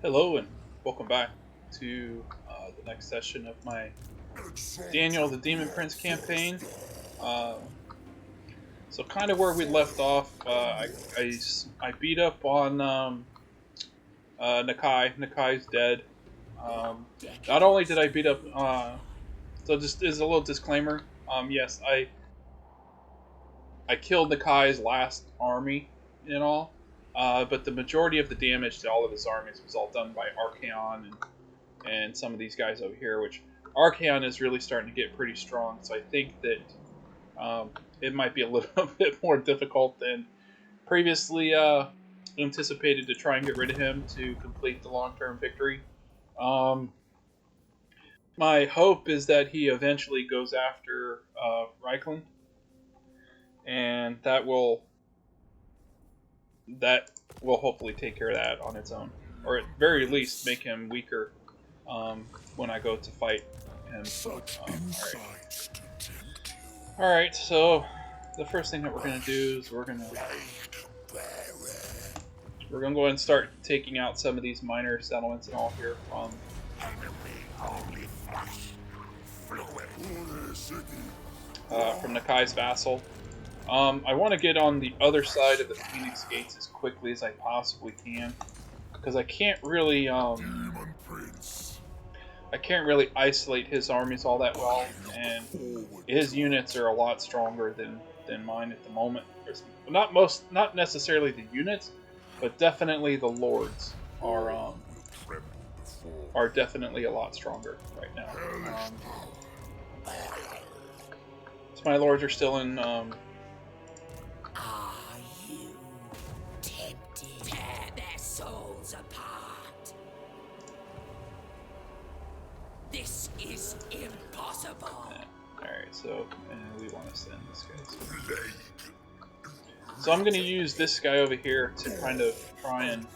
Hello and welcome back to the next session of my Daniel the Demon Prince campaign. So kind of where we left off, I beat up on Nakai. Nakai's dead. Not only did I beat up, so just as a little disclaimer, yes, I killed Nakai's last army and all, but the majority of the damage to all of his armies was all done by Archaon and some of these guys over here, which Archaon is really starting to get pretty strong, so I think that it might be a little bit more difficult than previously anticipated to try and get rid of him to complete the long-term victory. My hope is that he eventually goes after Reichland, and that will hopefully take care of that on its own, or at very least make him weaker when I go to fight him. Alright, so the first thing that we're going to do is we're going to go ahead and start taking out some of these minor settlements and all here from Nakai's vassal. I want to get on the other side of the Phoenix Gates as quickly as I possibly can, because I can't really isolate his armies all that well, and his units are a lot stronger than mine at the moment. Not necessarily the units, but definitely the lords are definitely a lot stronger right now. So my lords are still in. Are you tempted? Tear their souls apart. This is impossible. Alright, so we want to send this guy. So I'm going to use this guy over here to kind of try and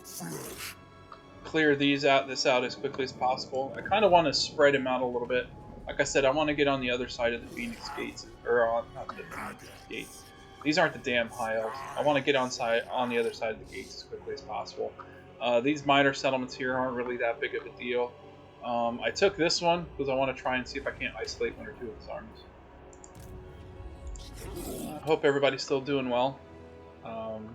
clear this out as quickly as possible. I kind of want to spread him out a little bit. Like I said, I want to get on the other side of the Phoenix Gates, or not the Phoenix Gates. These aren't the damn high elves. I want to get on the other side of the gates as quickly as possible. These minor settlements here aren't really that big of a deal. I took this one because I want to try and see if I can't isolate one or two of his armies. I hope everybody's still doing well. I'm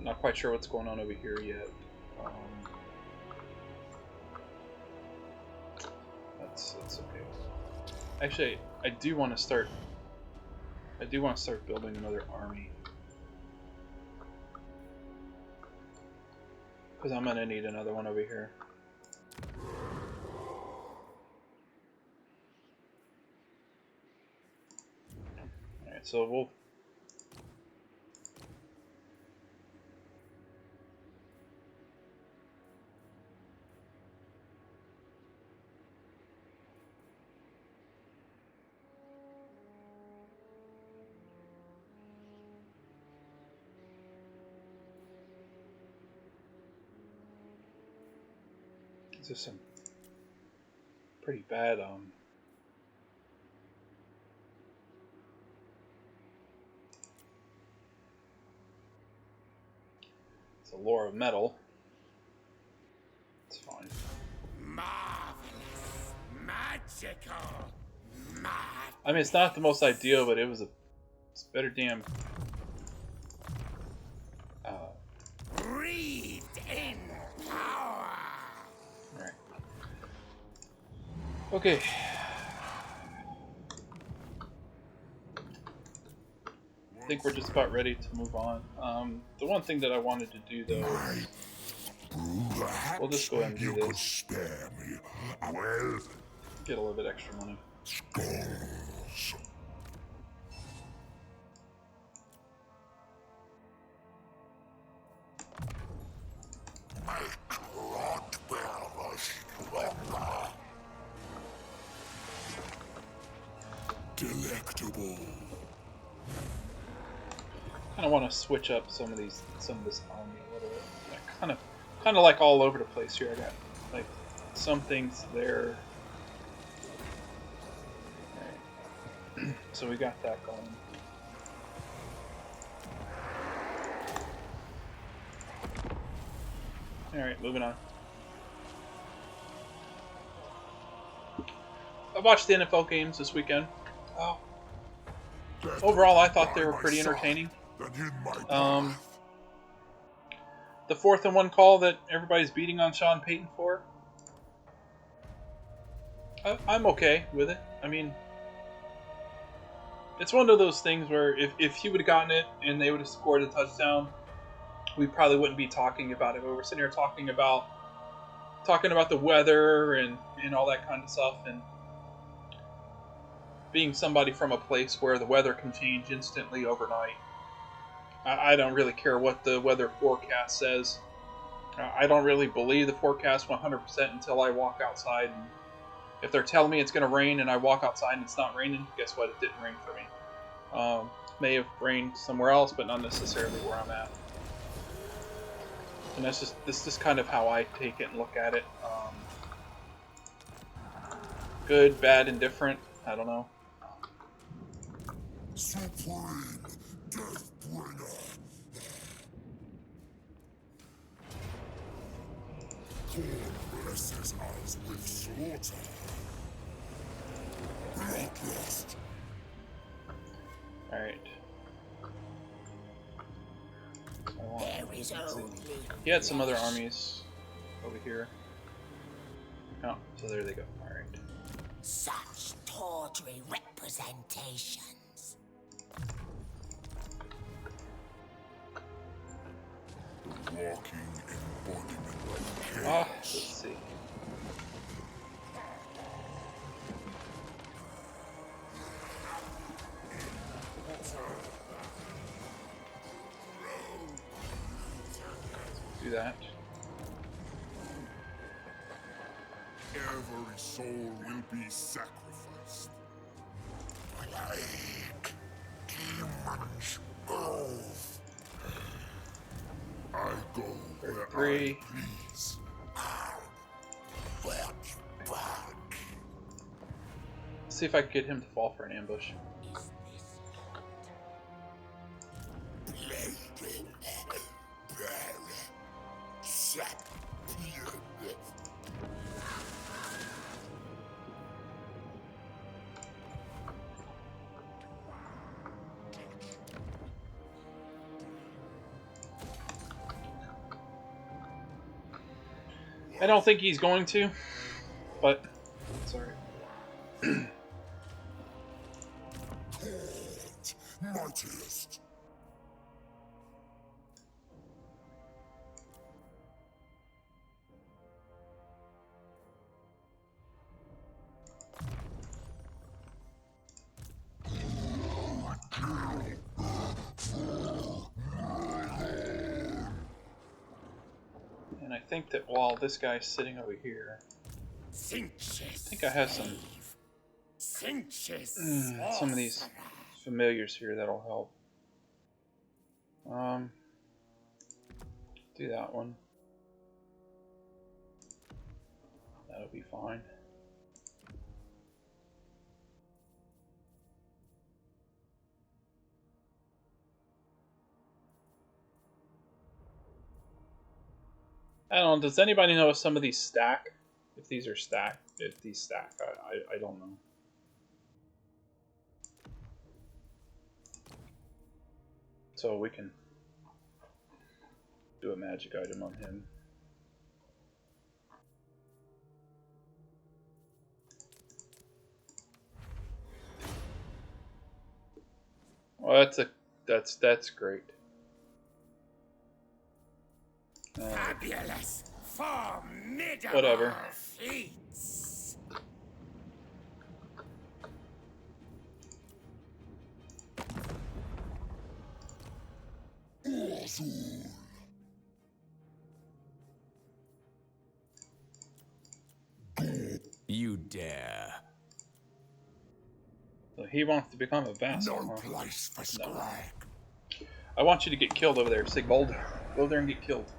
not quite sure what's going on over here yet. That's okay. Actually, I do want to start building another army, because I'm gonna need another one over here. Alright, so we'll these are some pretty bad it's a lore of metal. It's fine. Marvelous, magical, I mean, it's not the most ideal, but it's better damn. breathed in power. Right. Okay. I think we're just about ready to move on. The one thing that I wanted to do, though, is we'll just go ahead and do this. Get a little bit extra money. Delectable. I kind of want to switch up some of this army a little bit. Like, kind of like all over the place here. I got like some things there. Right. So we got that going. Alright, moving on. I watched the NFL games this weekend. Oh. Overall, I thought they were pretty entertaining. The 4th and 1 call that everybody's beating on Sean Payton for, I'm okay with it. I mean, it's one of those things where if he would have gotten it and they would have scored a touchdown, we probably wouldn't be talking about it. But we're sitting here talking about the weather and all that kind of stuff, and being somebody from a place where the weather can change instantly overnight. I don't really care what the weather forecast says. I don't really believe the forecast 100% until I walk outside. And if they're telling me it's going to rain and I walk outside and it's not raining, guess what? It didn't rain for me. May have rained somewhere else, but not necessarily where I'm at. And this is kind of how I take it and look at it. Good, bad, indifferent. I don't know. Supreme Deathbringer. God blesses us with slaughter. Bloodlust. Alright. There is only. He had some other armies over here. Oh, so there they go. Alright. Such tawdry representations. The walking embodiment of chaos. Let's see. Do that. Every soul will be sacrificed. Like demons move. I go where 3. I please. I'll fetch back. See if I can get him to fall for an ambush. Blading, barren, sapient. I don't think he's going to, but it's alright. Mightiest. And I think that while this guy's sitting over here, I think I have some of these familiars here that'll help. Do that one. That'll be fine. I don't know, does anybody know if some of these stack? If these are stacked, if these stack, I don't know. So we can do a magic item on him. Well, that's great. Fabulous, formidable Whatever. feats. You dare. So he wants to become a vassal. No huh? place for scrag. I want you to get killed over there, Sigbold. Go there and get killed.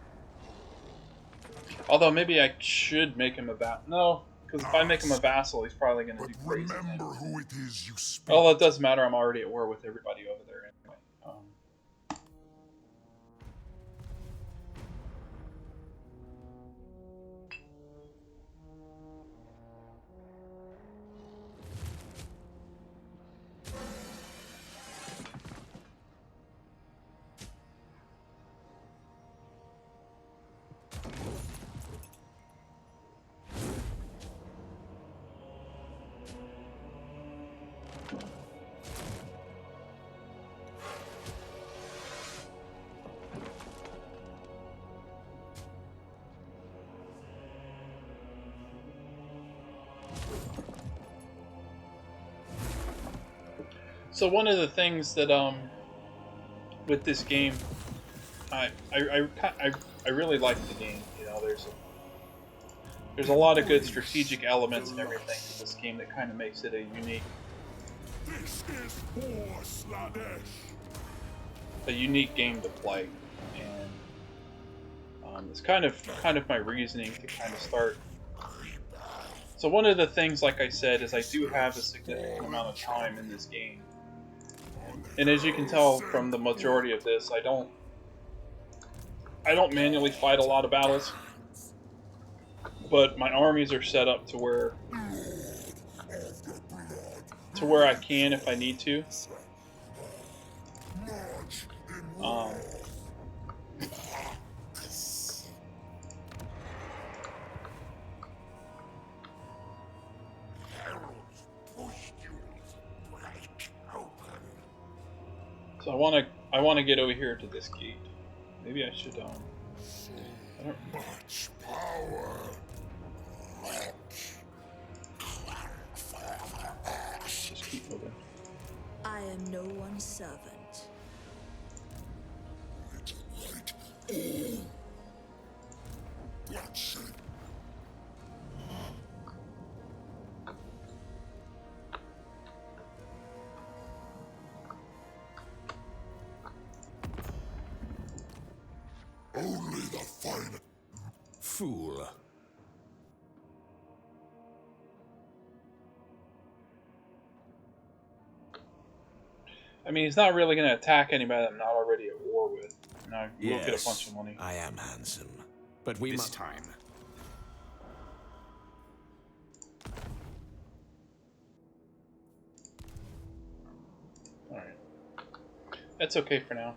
Although maybe I should make him a vassal. No, because if I make him a vassal, he's probably going to do crazy Remember things. who it is you speak. Well, it doesn't matter. I'm already at war with everybody over there anyway. So one of the things that with this game, I really like the game. You know, there's a lot of good strategic elements and everything to this game that kind of makes it a unique game to play, and it's kind of my reasoning to kind of start. So one of the things, like I said, is I do have a significant amount of time in this game, and as you can tell from the majority of this, I don't manually fight a lot of battles, but my armies are set up to where I can if I need to. So I want to get over here to this gate. Maybe I should I don't much power. just keep moving. I am no one's servant. Bloodshed. Only the final. Fool. I mean, he's not really going to attack anybody that I'm not already at war with. And I will get a bunch of money. I am handsome, but we must time. Alright. That's okay for now.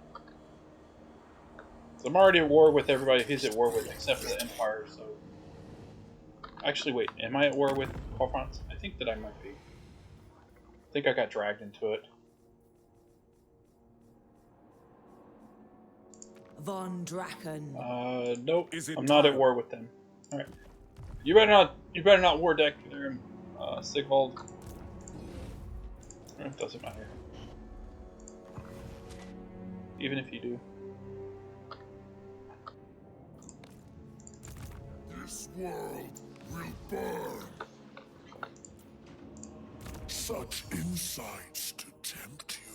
So I'm already at war with everybody he's at war with, except for the Empire, so... Actually, wait, am I at war with France? I think that I might be. I think I got dragged into it. Von Draken. Nope. I'm not at war with them. Alright. You better not war deck there, Sigvald. It doesn't matter. Even if you do. This world will burn. Such insights to tempt you.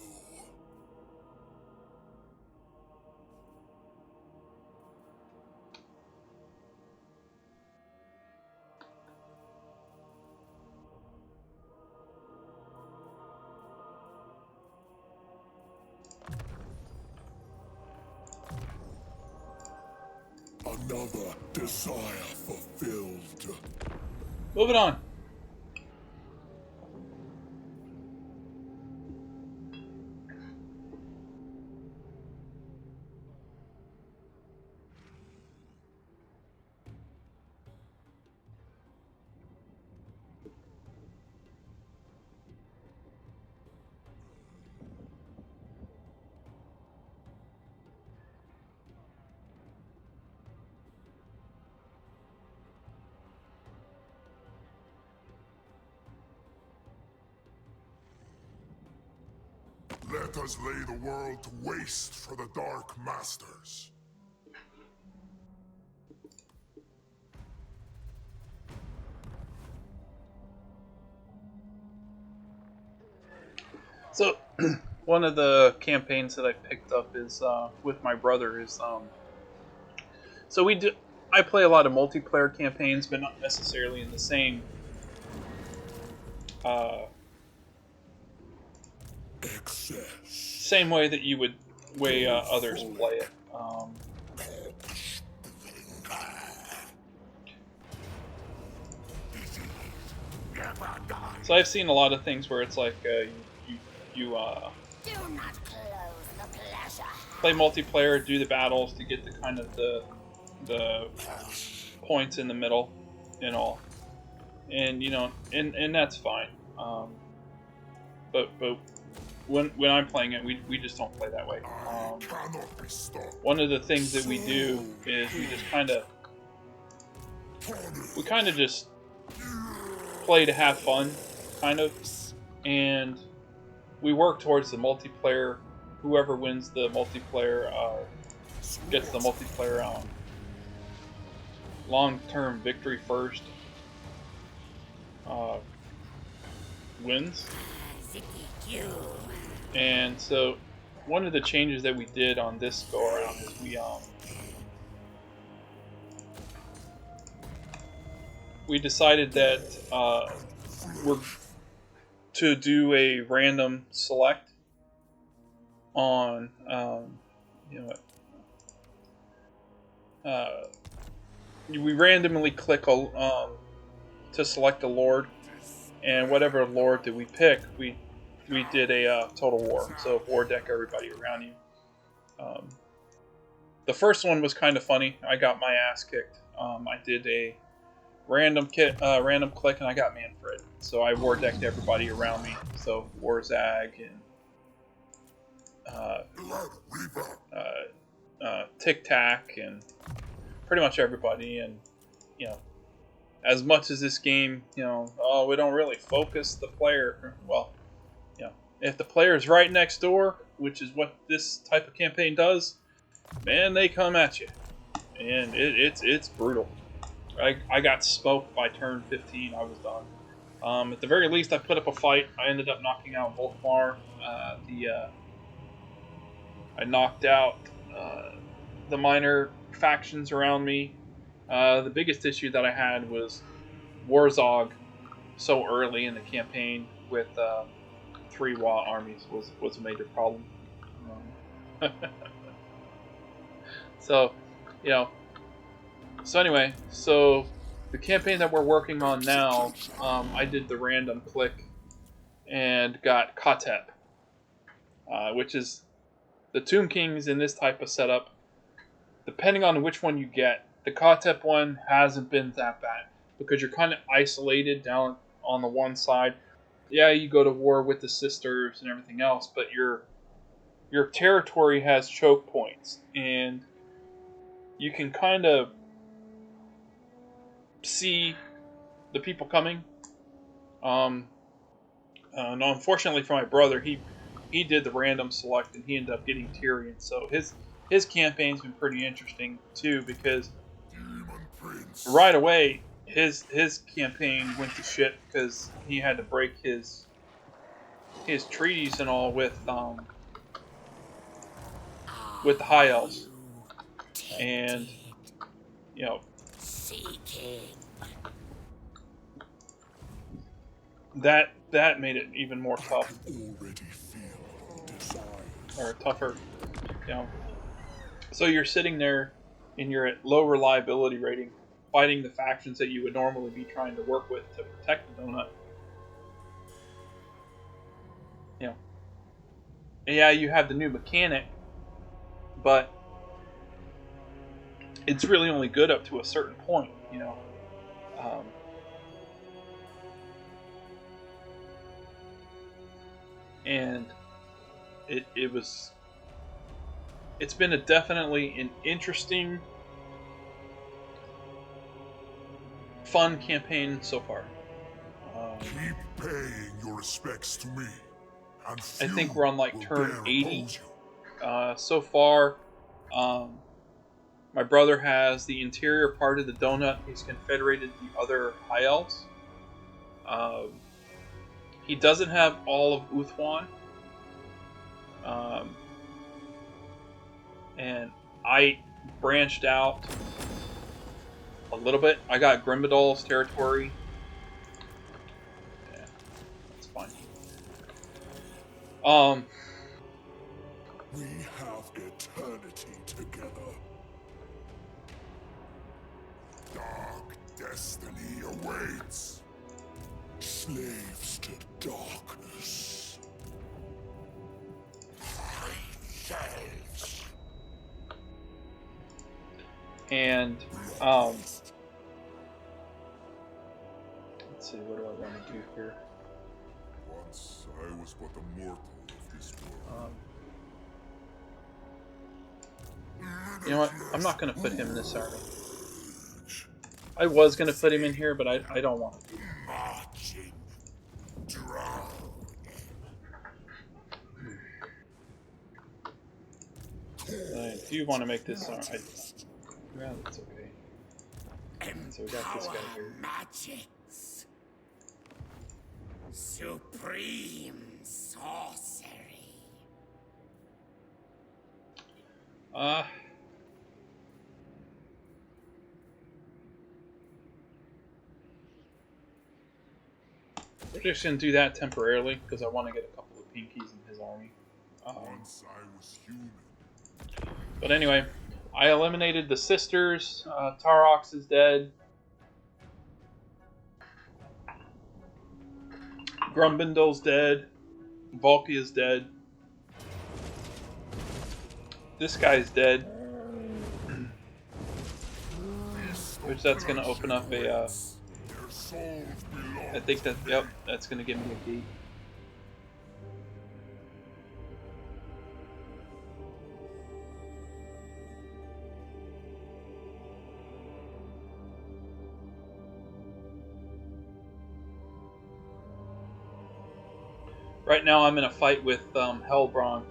Another desire fulfilled. Moving on. Let us lay the world to waste for the Dark Masters. So, one of the campaigns that I picked up is with my brother is so I play a lot of multiplayer campaigns, but not necessarily in the same same way that you would others play it. So I've seen a lot of things where it's like you play multiplayer, do the battles to get the kind of the points in the middle and all, and you know, and that's fine. But when I'm playing it, we just don't play that way. One of the things that we do is we kind of just play to have fun, kind of, and we work towards the multiplayer. Whoever wins the multiplayer gets the multiplayer long-term victory first. Wins. And so one of the changes that we did on this go around is we decided that we're to do a random select on you know we randomly click to select a lord, and whatever lord that we pick, we did a total war. So war deck everybody around you. The first one was kind of funny. I got my ass kicked. I did a random click, and I got Manfred. So I war decked everybody around me. So Warzag and Tic Tac and pretty much everybody. And you know, as much as this game, we don't really focus the player. Well, if the player's right next door, which is what this type of campaign does, man, they come at you, and it's brutal. I got smoked by turn 15. I was done. At the very least, I put up a fight. I ended up knocking out Volkmar. I knocked out the minor factions around me. The biggest issue that I had was Warzog so early in the campaign with 3 Wa armies was a major problem. So anyway, so the campaign that we're working on now, I did the random click and got Katep, which is the Tomb Kings in this type of setup. Depending on which one you get, the Katep one hasn't been that bad because you're kind of isolated down on the one side. Yeah, you go to war with the sisters and everything else, but your territory has choke points, and you can kind of see the people coming. And unfortunately for my brother, he did the random select and he ended up getting Tyrion. So his campaign's been pretty interesting too, because right away his campaign went to shit because he had to break his treaties and all with the High Elves, and that made it even more tough, or tougher. So you're sitting there and you're at low reliability rating, fighting the factions that you would normally be trying to work with to protect the donut. Yeah, you have the new mechanic, but it's really only good up to a certain point, and it's been definitely an interesting, fun campaign so far. Keep paying your respects to me. And I think we're on like turn 80 so far. My brother has the interior part of the donut. He's confederated the other High Elves. He doesn't have all of Uthwan. And I branched out a little bit. I got Grimbadol's territory. Yeah, that's fine. We have eternity together. Dark destiny awaits. Slaves to darkness. Selves. And let's see, what do I want to do here? Once I was but a mortal of this world. You know what? I'm not going to put him in this army. I was going to put him in here, but I don't want to. Marching, drowning. I do want to make this. Well, that's okay. So we got this guy here. Magics. Supreme sorcery. We're just gonna do that temporarily because I want to get a couple of pinkies in his army. Once I was human. But anyway, I eliminated the sisters. Tarox is dead. Grumbindle's dead. Valky is dead. This guy's dead. Which that's going to open up a... I think that, yep, that's going to give me a gate. Right now I'm in a fight with Hellbraun.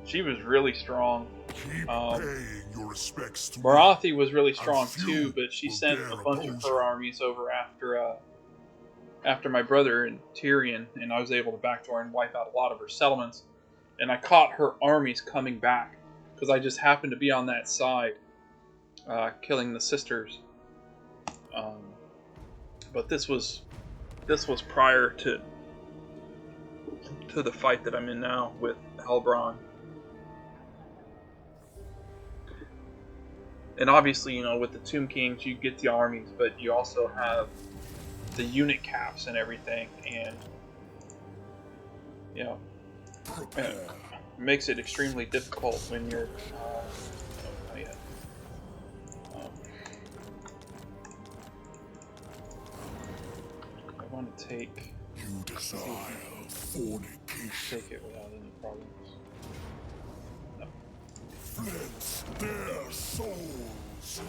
She was really strong. Keep paying your respects to Marathi was really strong too, but she sent a bunch of her armies over after my brother and Tyrion, and I was able to backdoor and wipe out a lot of her settlements. And I caught her armies coming back because I just happened to be on that side, killing the sisters. But this was prior to the fight that I'm in now with Hellbraun. And obviously, you know, with the Tomb Kings, you get the armies, but you also have the unit caps and everything, and you know, it makes it extremely difficult when you're. I want to take. You desire fornication. Take it without any problems. No. Flint their souls.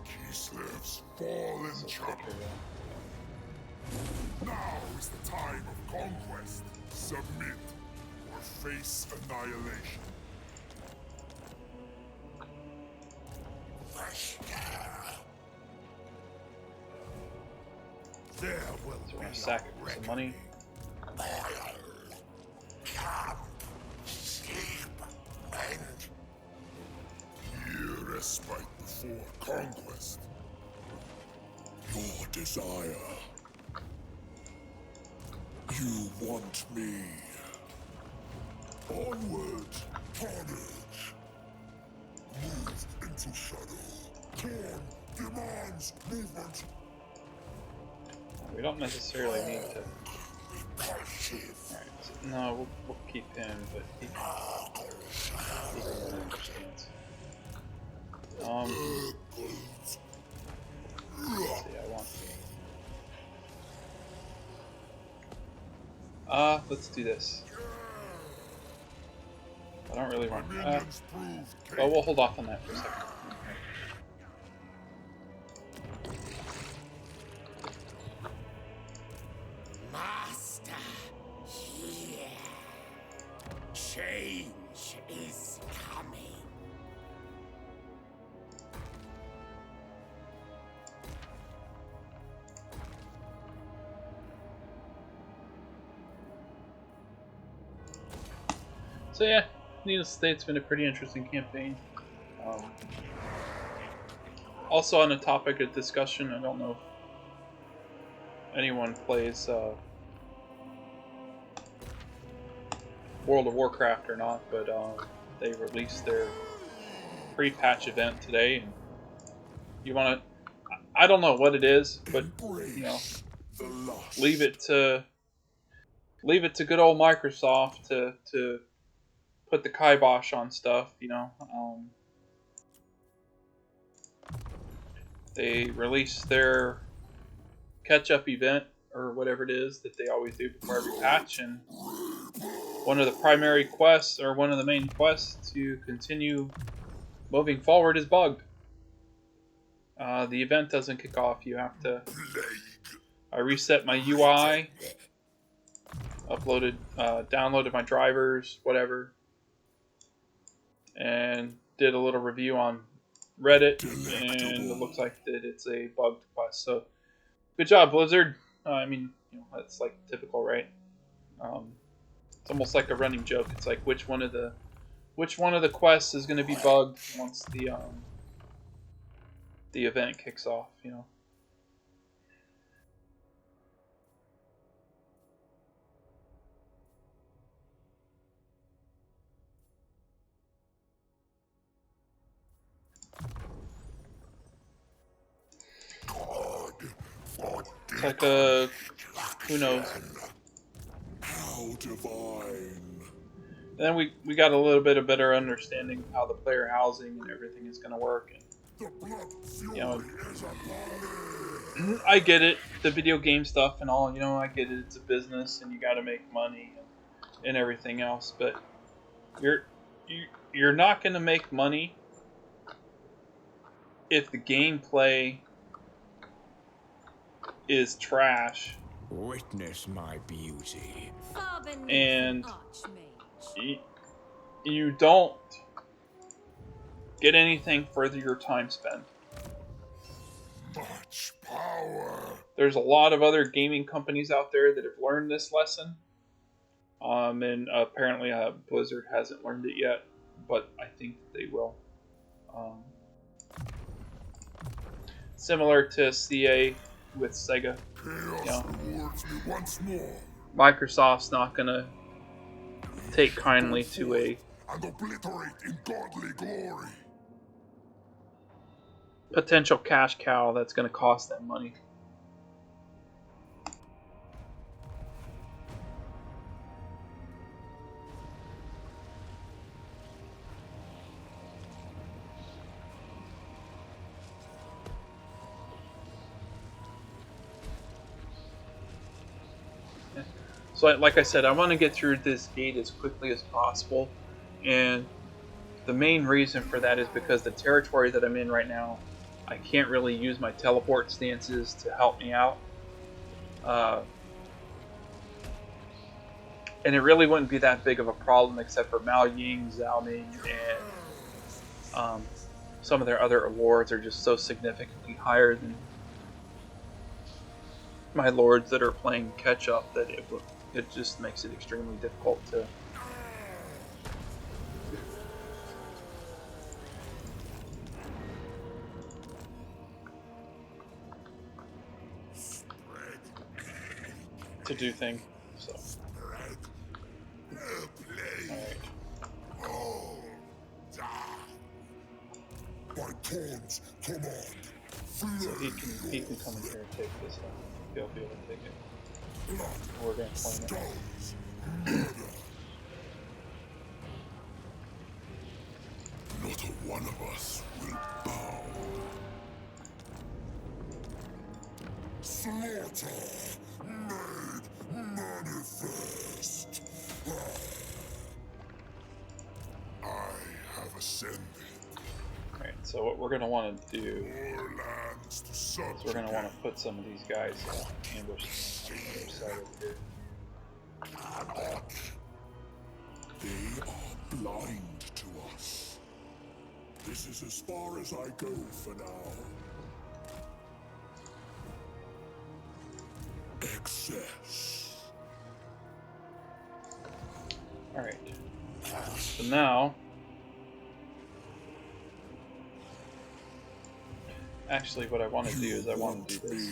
Kislev's fallen child. Now is the time of conquest. Submit or face annihilation. There will So we're gonna sack it for some money. Respite before conquest. Your desire. You want me. Onward, carnage. Move into shadow. Torn demands movement. We don't necessarily need to. Alright, so, no, we'll keep him, but he doesn't understand. Let's see, let's do this. I don't really want. Well, we'll hold off on that for a second. Master, here. Change is coming. So yeah, needless to say, it's been a pretty interesting campaign. Also on a topic of discussion, I don't know if anyone plays World of Warcraft or not, but they released their pre-patch event today. And you want to, I don't know what it is, but you know, leave it to good old Microsoft to put the kibosh on stuff, you know. They released their catch-up event, or whatever it is that they always do before every patch, and one of the primary quests, or one of the main quests to continue moving forward is bugged. The event doesn't kick off. You have to... I reset my UI, uploaded, downloaded my drivers, whatever. and did a little review on Reddit, and it looks like that it's a bugged quest. So good job, Blizzard. I mean, that's like typical, right? It's almost like a running joke. It's like which one of the quests is going to be bugged once the event kicks off. It's like a who knows. How divine. And then we got a little bit of better understanding of how the player housing and everything is going to work. The blood fury is upon me. I get it, the video game stuff and all. I get it. It's a business, and you got to make money and everything else. But you're not going to make money if the gameplay is trash. Witness my beauty. And you don't get anything for your time spent. Much power. There's a lot of other gaming companies out there that have learned this lesson. And apparently Blizzard hasn't learned it yet, but I think they will. Similar to CA with Sega. Chaos rewards me once more. Microsoft's not going to take kindly to a and obliterate in godly glory. potential cash cow that's going to cost them money. So, like I said, I want to get through this gate as quickly as possible, and the main reason for that is because the territory that I'm in right now, I can't really use my teleport stances to help me out. And it really wouldn't be that big of a problem except for Mao Ying, Zhao Ming, and some of their other awards are just so significantly higher than my lords that are playing catch up that it just makes it extremely difficult to do things. So, All die. By Torn's command. so he can come in here and take this stuff. He'll be able to take it. We're gonna claim it. Not a one of us will bow. Slaughter made manifest. I have ascended. Alright, so what we're gonna want to do More lands to is we're gonna want to put some of these guys ambushed on the other side of here. They are blind to us. This is as far as I go for now. Excess. Alright. So now, actually what I want to do is I want to do this.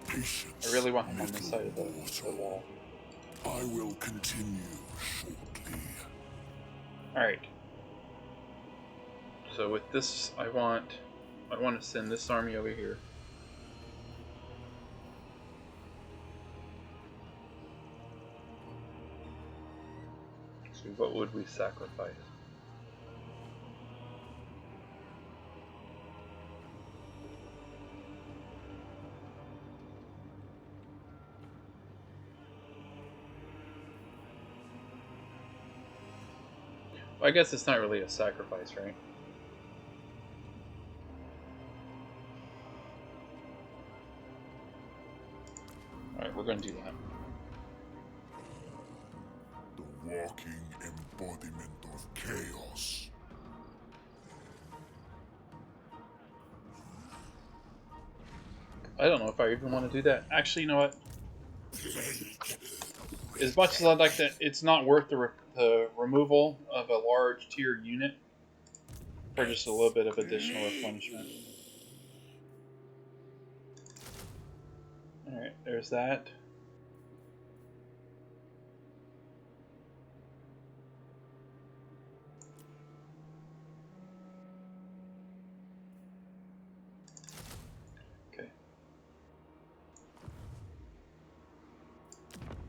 Patience. I really want him on this side of the wall. I will continue shortly. Alright. So with this, I want to send this army over here. So what would we sacrifice? Well, I guess it's not really a sacrifice, right? Alright, we're going to do that. The walking embodiment of chaos. I don't know if I even want to do that. Actually, you know what? As much as I'd like that, it's not worth the removal of a large tier unit for just a little bit of additional replenishment. Alright, there's that. Okay.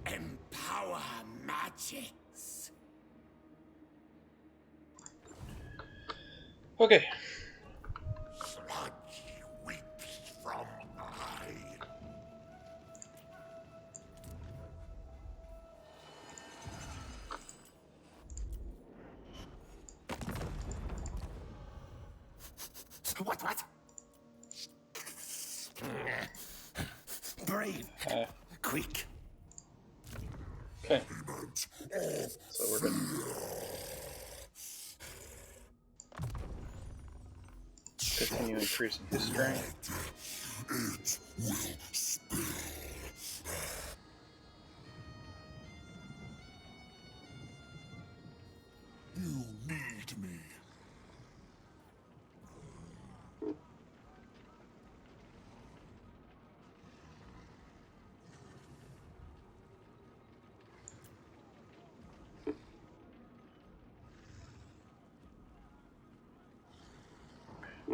Empower magics. Okay. Sludge weeps from eye. What? Brave. Quick. Okay. So we're good. Continue increasing his strength. It will spill. You need me.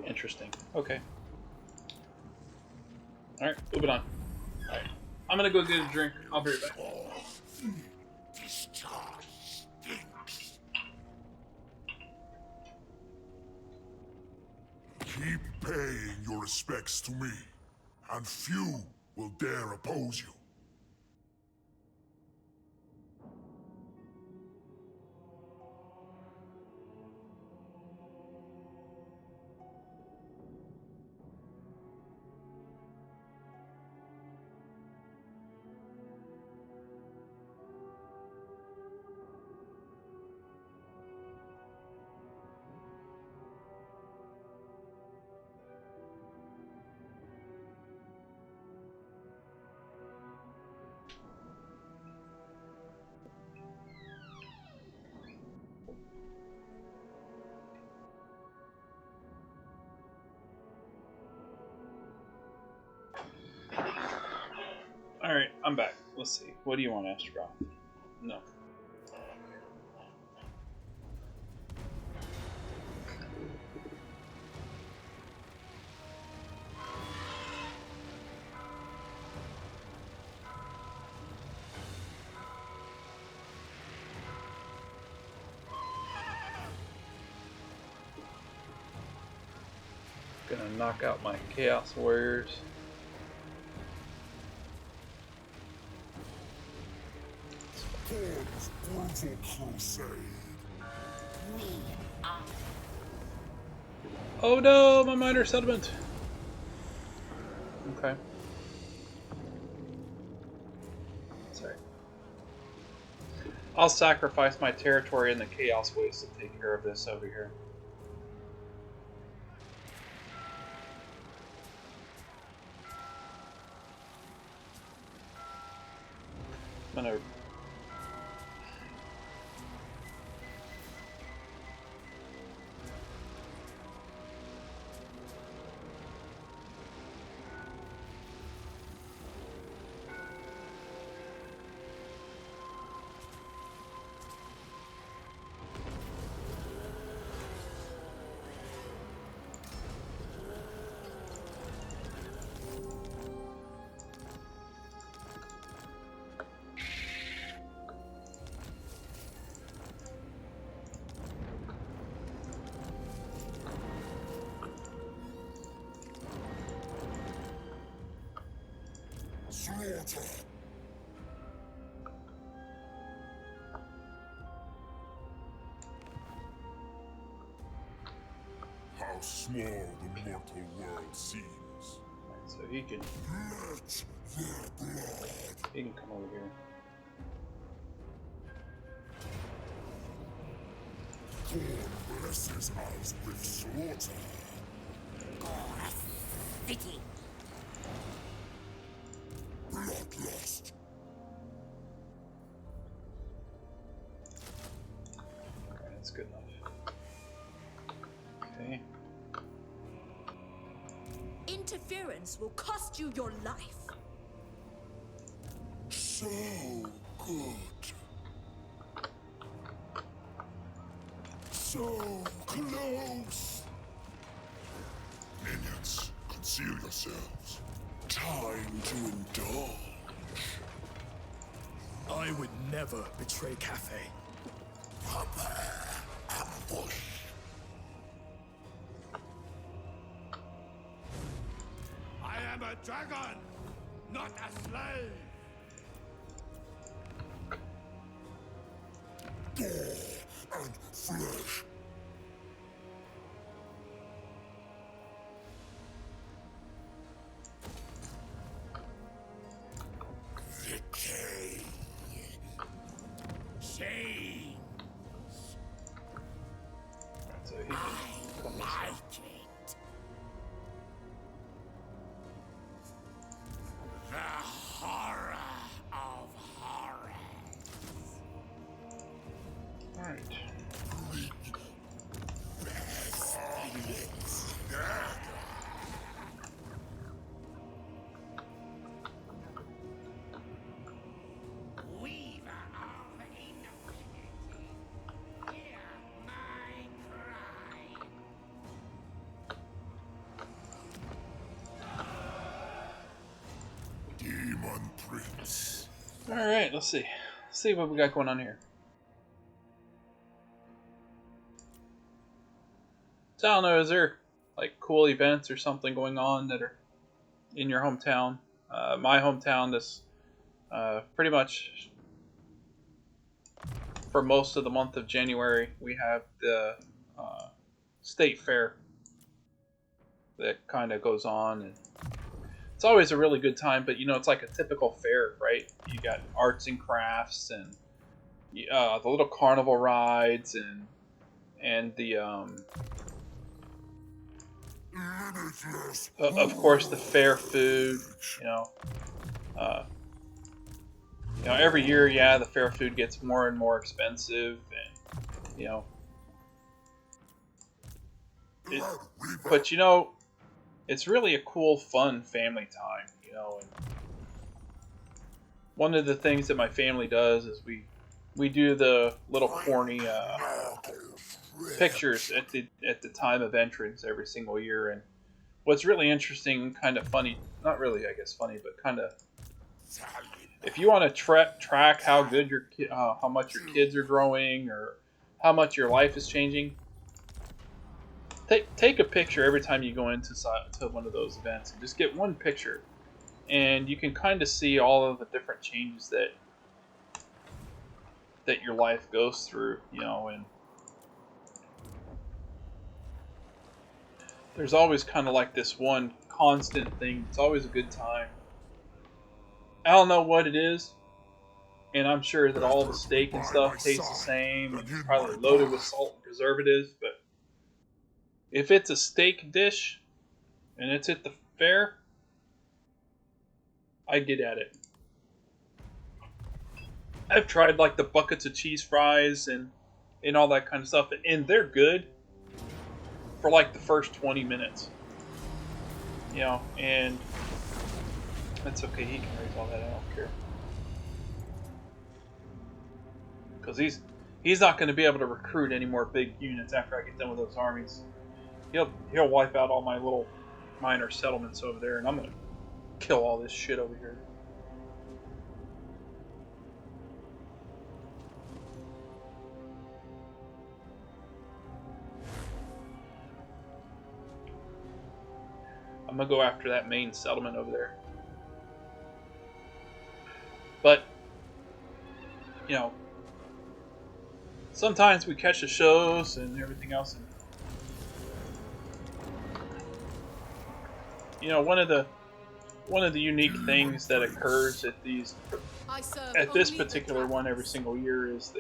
Interesting. Okay. Alright, moving on. Alright. I'm gonna go get a drink. I'll be right back. This jar stinks. Keep paying your respects to me, and few will dare oppose you. Alright, I'm back. Let's see. What do you want, Astrogoth? No. Gonna knock out my Chaos Warriors. God's brutal crusade. Oh no, my minor settlement! Okay. Sorry. I'll sacrifice my territory in the Chaos Waste to take care of this over here. I'm gonna... Slaughter. How small the mortal world seems. So he can... Let their blood. He can come over here. Thorn blesses us with slaughter. City. Bloodlust. Alright, that's good enough. Okay. Interference will cost you your life. So good. So close. Minions, conceal yourselves. Time to indulge. I would never betray Cathay. Prepare ambush. I am a dragon, not a slave. Gore and flesh. Decay. Shame. Alright, so he can come this way. Like it. The horror of horrors. Alright. Weaver of infinity, hear my cry. Demon Prince. Alright, let's see. Let's see what we got going on here. So I don't know, is there like cool events or something going on that are in your hometown? My hometown is pretty much for most of the month of January we have the state fair that kind of goes on, and it's always a really good time. But you know, it's like a typical fair, right? You got arts and crafts and the little carnival rides and the Limitless. of course the fair food. Every year, yeah, the fair food gets more and more expensive, and but it's really a cool, fun family time. And one of the things that my family does is we do the little corny pictures at the time of entrance every single year. And what's really interesting, kind of funny, not really, I guess, funny, but kind of, if you want to track how good how much your kids are growing or how much your life is changing, take a picture every time you go into one of those events, and just get one picture, and you can kind of see all of the different changes that your life goes through, and there's always kind of like this one constant thing. It's always a good time. I don't know what it is, and I'm sure that all the steak and stuff tastes the same, and it's probably loaded with salt and preservatives, but if it's a steak dish and it's at the fair, I get at it. I've tried like the buckets of cheese fries and all that kind of stuff, and they're good for like the first 20 minutes. And that's okay, he can raise all that, I don't care. Because he's not going to be able to recruit any more big units after I get done with those armies. He'll wipe out all my little minor settlements over there, and I'm going to kill all this shit over here. I'm going to go after that main settlement over there. But, sometimes we catch the shows and everything else, and one of the unique things that occurs at this particular one every single year is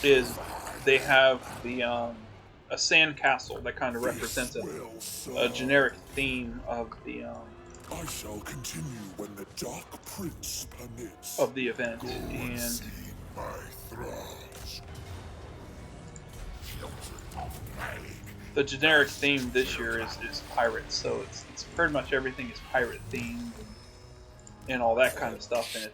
is they have the a sand castle that kind of represents a generic theme of the I shall continue when the Dark Prince permits. of the event, Go and see my thralls. the generic theme this year is pirates. So it's pretty much everything is pirate themed and all that kind of stuff, and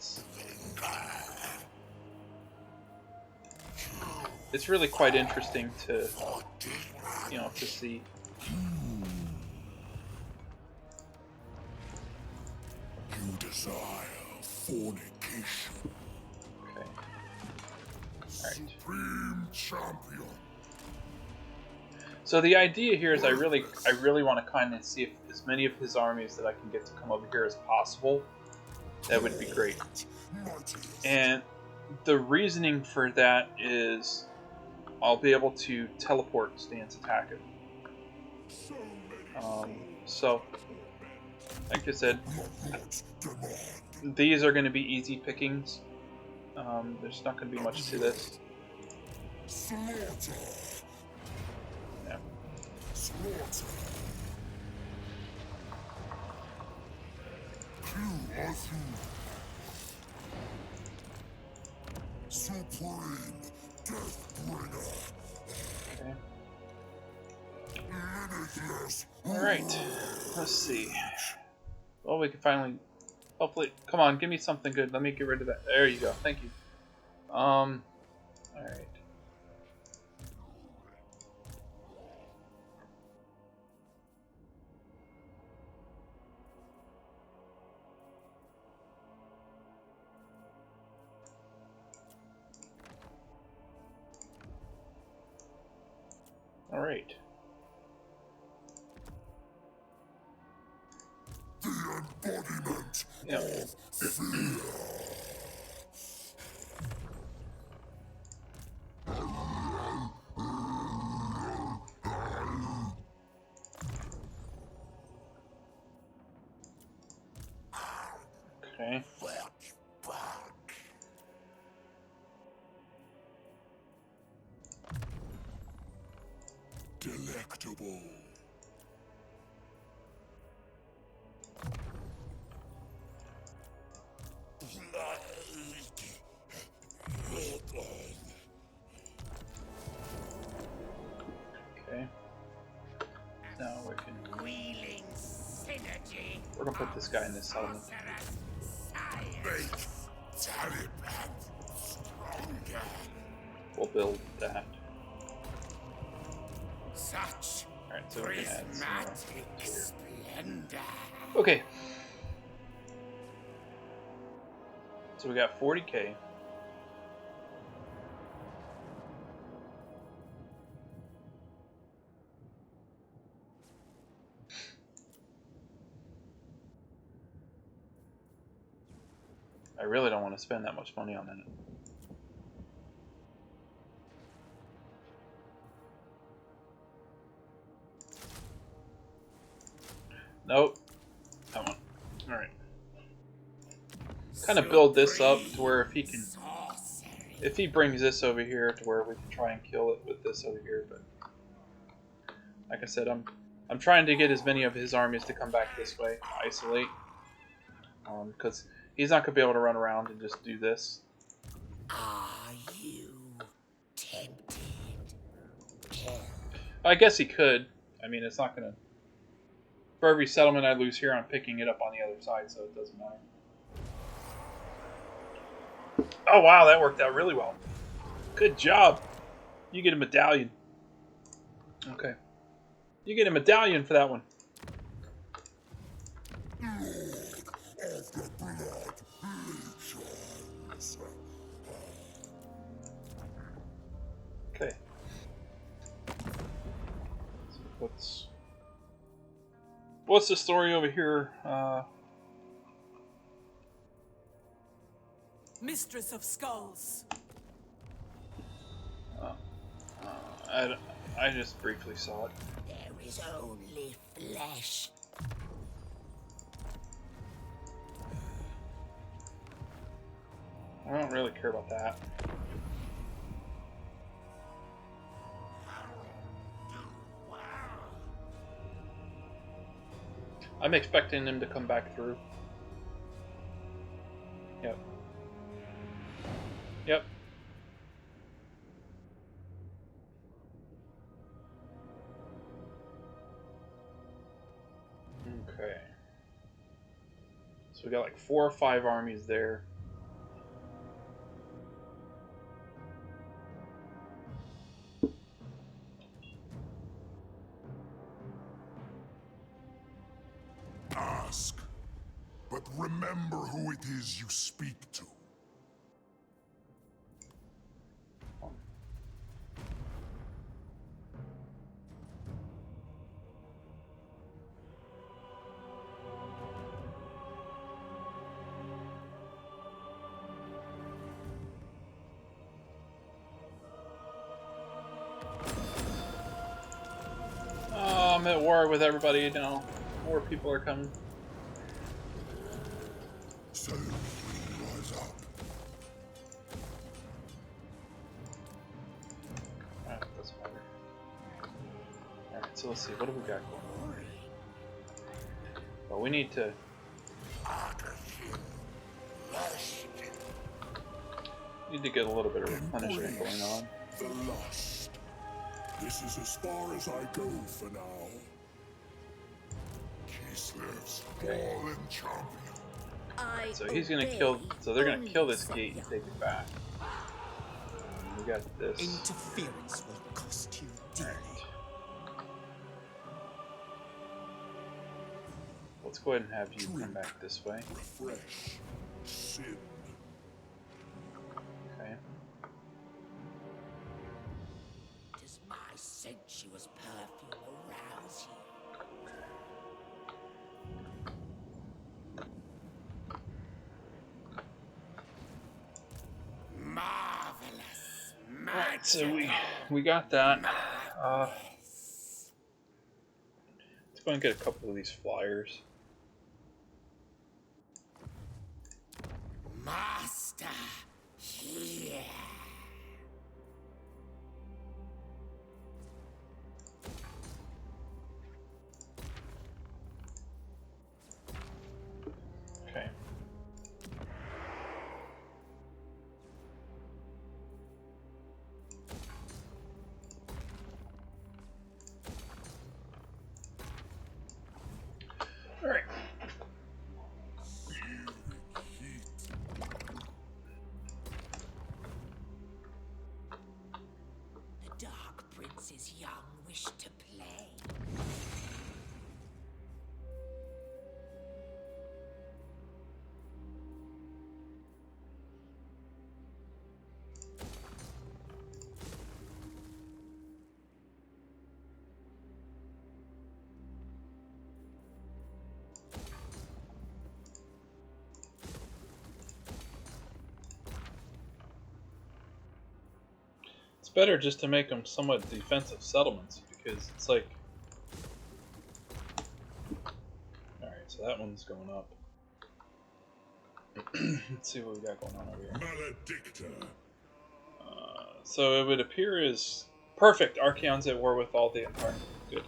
it's really quite interesting to to see. You desire fornication. Okay. Alright. Supreme champion. So the idea here is I really want to kind of see if as many of his armies that I can get to come over here as possible. That would be great. And the reasoning for that is I'll be able to teleport Stan's attack him. So, like I said, these are going to be easy pickings. There's not going to be much to this. Yeah. Supreme Deathbringer. Okay. Limitless. Alright. Let's see. Well, we can finally... Hopefully... Come on, give me something good. Let me get rid of that. There you go. Thank you. Alright. Alright. The embodiment Yep. of fear. Okay. Delectable. Okay. Now we can... Wheeling synergy. We're gonna put this guy in this settlement. Make Taliban stronger. We'll build that. Such Alright, so we can add some more prismatic here. splendor. Okay. So we got 40k. I really don't want to spend that much money on that. Nope. That one. Alright. Kind of build this up to where if he brings this over here to where we can try and kill it with this over here, but like I said, I'm trying to get as many of his armies to come back this way, isolate, because he's not gonna be able to run around and just do this. Are you tempted? I guess he could. I mean, it's not gonna. For every settlement I lose here, I'm picking it up on the other side, so it doesn't matter. Oh wow, that worked out really well. Good job. You get a medallion. Okay. You get a medallion for that one. Of the blood legions. Okay. So what's the story over here? Mistress of Skulls. I just briefly saw it. There is only flesh. I don't really care about that. I'm expecting him to come back through. Yep. Yep. Okay. So we got like 4 or 5 armies there. Ask, but remember who it is you speak to. Oh, I'm at war with everybody now. More people are coming. So, rise up. Alright, doesn't matter. Alright, so let's see, what do we got going on? Well, we need to... Need to get a little bit of replenishment going on. The lust. This is as far as I go for now. Kislev's fallen champion. I So he's gonna obey kill... So they're gonna only kill this gate and Sire. take it back. We got this. Interference will cost you dearly. Let's go ahead and have you come back this way. Refresh. Sin. Okay. Does my sensuous perfume arouse you? Marvelous. Alright, so we got that. Let's go and get a couple of these flyers. Master, here. Okay. Alright. The Dark Prince's young wish to play. It's better just to make them somewhat defensive settlements because it's like... Alright, so that one's going up. Let's see what we got going on over here. Maledicta. So it would appear as... Perfect! Archeon's at war with all the Empire. Good.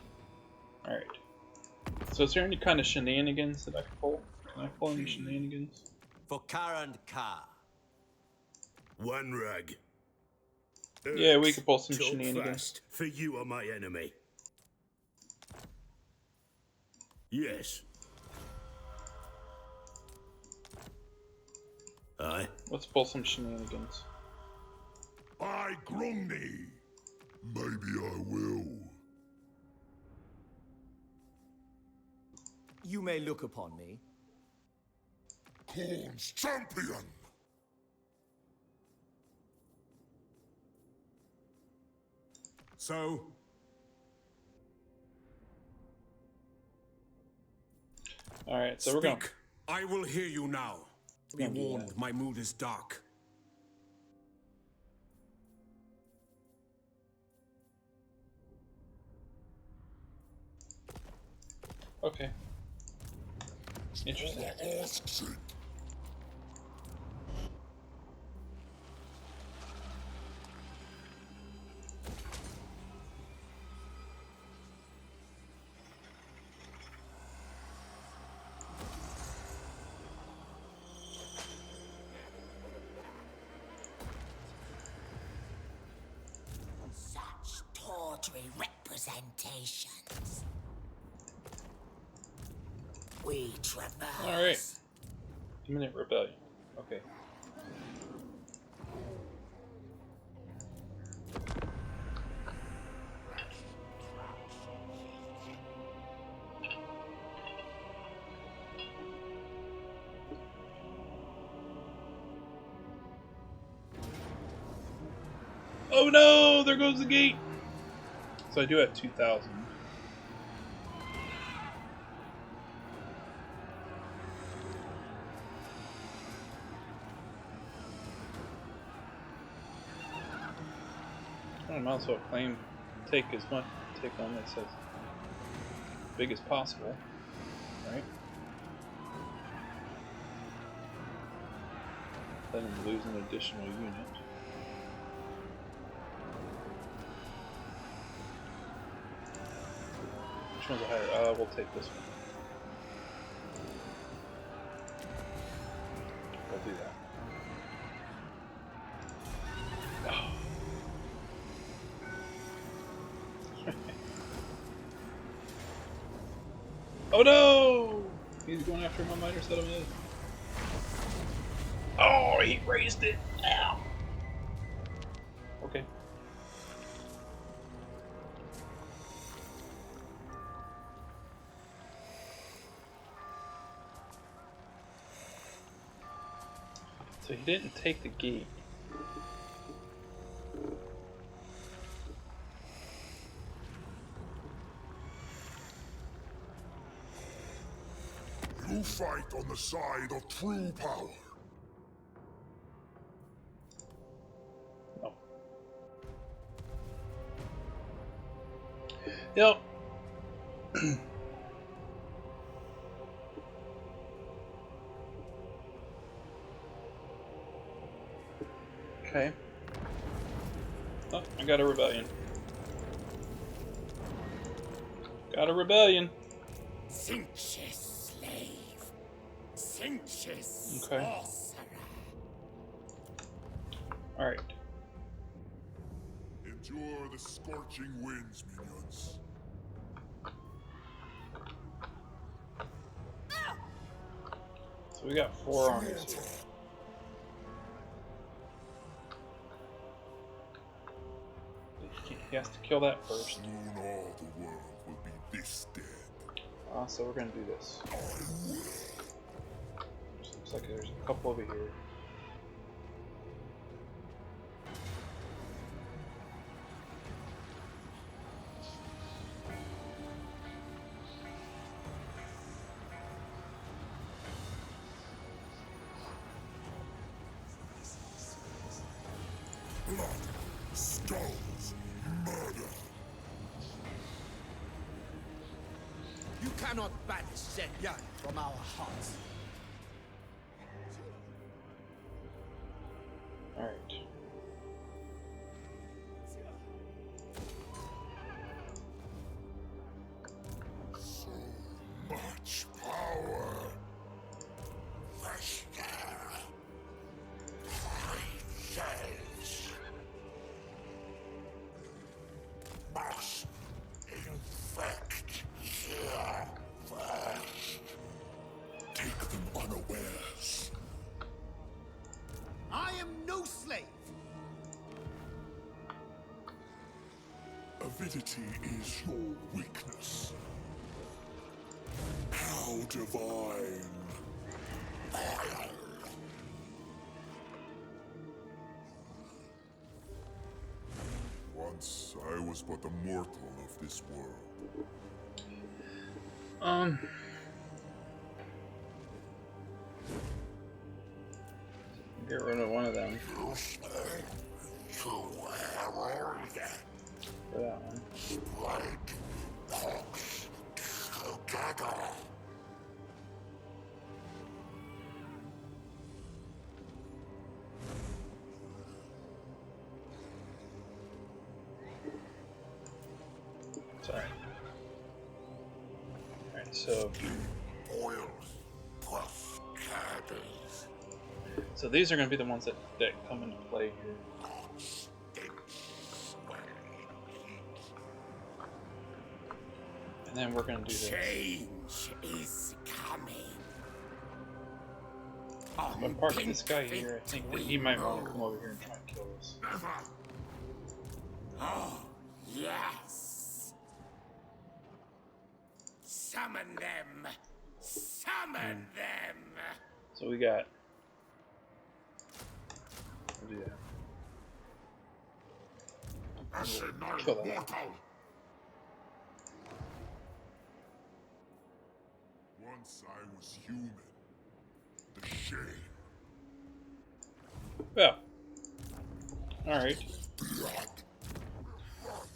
Alright. So is there any kind of shenanigans that I can pull? Can I pull any shenanigans? For Karen Ka. One rug. Yeah, we could pull some Talk shenanigans. fast, for you are my enemy. Yes. Aye. Let's pull some shenanigans. By Grungni. Maybe I will. You may look upon me. Khorne's champion. So, Alright, so we're going. speak. I will hear you now. Be gonna do warned, that. my mood is dark. Okay. Interesting. Asks it. representations. We traverse. Alright. Imminent rebellion. Okay. Oh no! There goes the gate! So I do have 2,000. I might as well take one that's as big as possible, right? Then lose an additional unit. Which one's a higher? We'll take this one. We'll do that. Oh no! He's going after my minor settlement. Oh, he raised it! Ow! Okay. So he didn't take the gate. You fight on the side of true power. No. Yep. Okay. Oh, I got a rebellion. Got a rebellion. Cinches slave. Cinches Okay. sorcerer. Alright. Endure the scorching winds, minions. So we got 4 armies here. He has to kill that first. Soon all the world will be this dead. So we're gonna do this. Looks like there's a couple over here. Blood, skulls, murder. You cannot banish Zhenyan from our hearts. Alright. So much power. Vesta. Princess. Must infect here first. Take them unawares. I am no slave. Avidity is your weakness. How divine. Once I was but a mortal of this world. Get rid of one of them You stay to herald. for that one. Spike talks together. Sorry. Alright, so Oils plus cabbies. so these are gonna be the ones that come into play here. Stinks sweaty heat. And then we're gonna do this. Change is coming. I'm gonna park this guy here. I think that he might want to come over here and try and kill us. Oh, yes. Summon them. Summon them. So we got. We'll do that. Kill that. Once I was human. The shame. Well. Alright.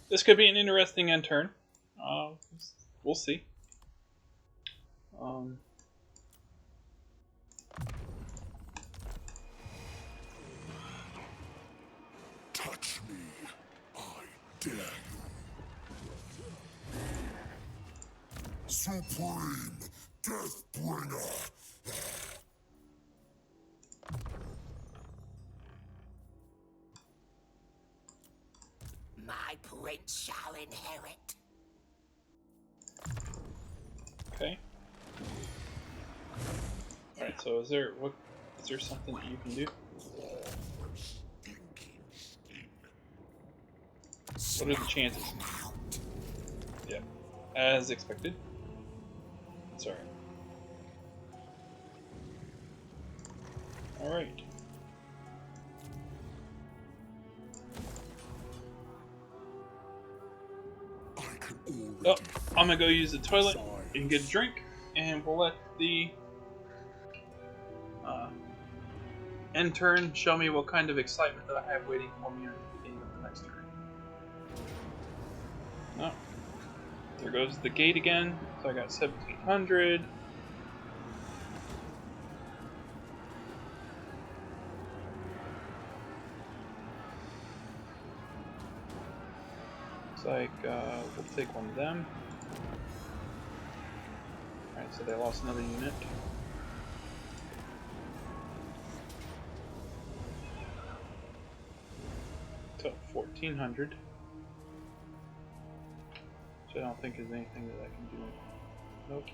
This could be an interesting end turn. We'll see. Touch me. I dare you. Supreme Deathbringer. My prince shall inherit. Okay. Alright, so is there something that you can do? What are the chances? Yeah. As expected. Sorry. Alright. Oh, I'm gonna go use the toilet and get a drink, and we'll let the end turn show me what kind of excitement that I have waiting for me at the beginning of the next turn. Oh, there goes the gate again. So I got 1700. Looks like we'll take one of them. Alright, so they lost another unit. So 1400. Which I don't think is anything that I can do. Nope.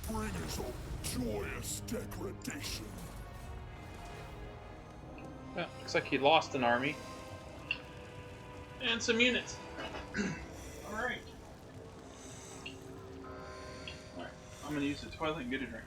Bringers of joyous degradation. Well, looks like he lost an army. And some units. Alright. Alright, I'm gonna use the toilet and get a drink.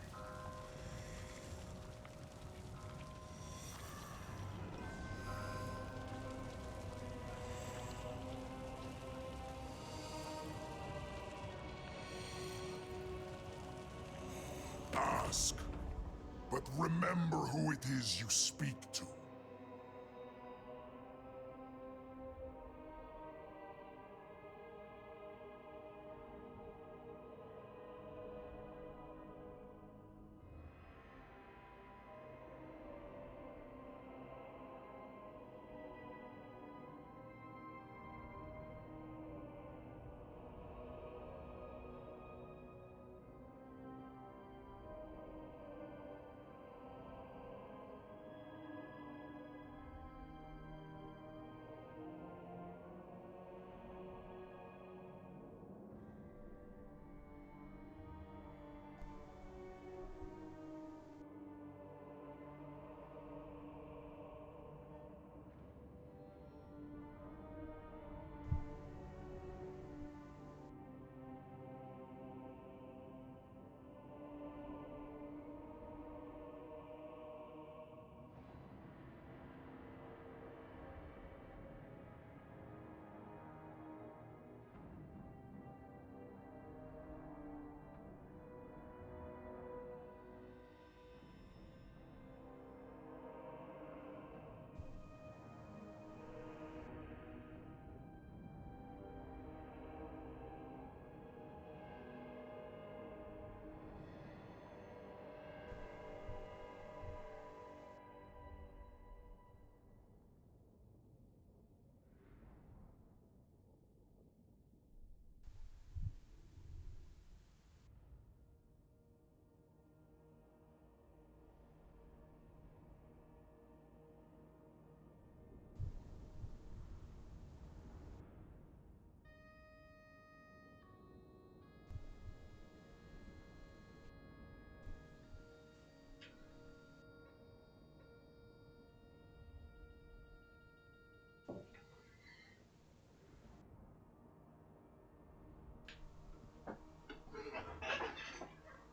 Ask, but remember who it is you speak to.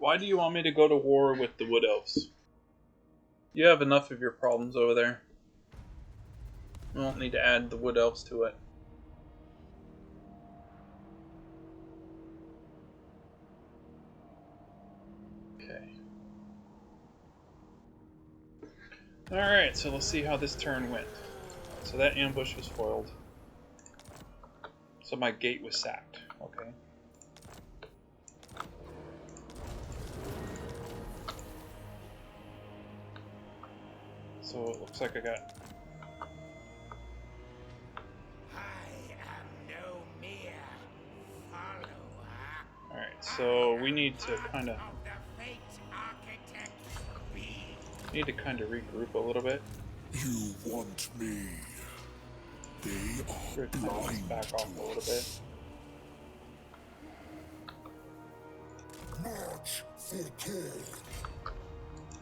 Why do you want me to go to war with the Wood Elves? You have enough of your problems over there. You won't need to add the Wood Elves to it. Okay. Alright, so let's see how this turn went. So that ambush was foiled. So my gate was sacked. Okay. So it looks like I got... Alright, so we need to kind of regroup a little bit. You want me. They are blind back off a little bit. March for Tor.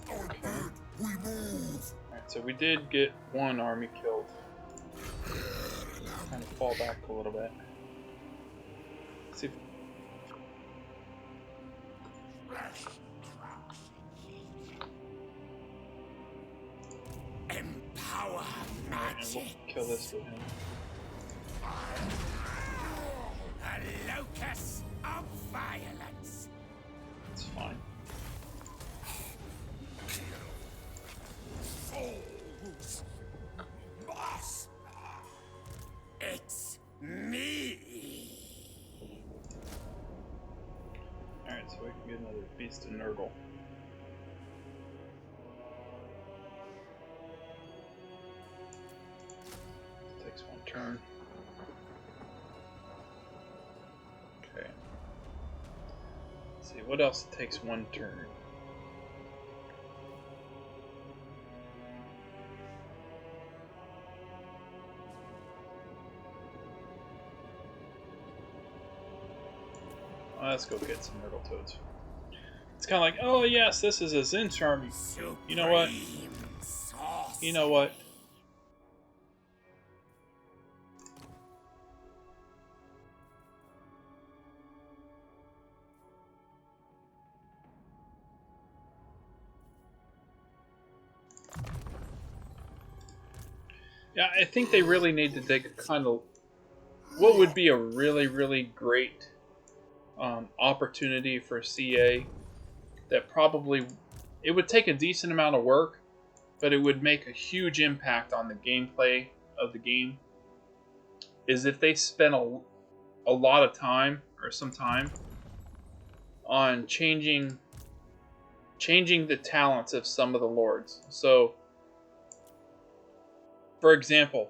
I bid we move. Alright, so we did get one army killed. Kind of fall back a little bit. Let's see if... Empower Alright, and we'll kill this with him. a locus of violence. It's fine. Fools. Boss. It's me. Alright, so we can get another Beast of Nurgle. Takes one turn. Okay. Let's see, what else takes one turn? Let's go get some Nurgle Toads. It's kind of like, oh yes, this is a Zinch army. You know what? You know what? Yeah, I think they really need to take a kind of... What would be a really, really great opportunity for CA that probably... It would take a decent amount of work, but it would make a huge impact on the gameplay of the game, is if they spent a lot of time, or some time, on changing the talents of some of the lords. So, for example,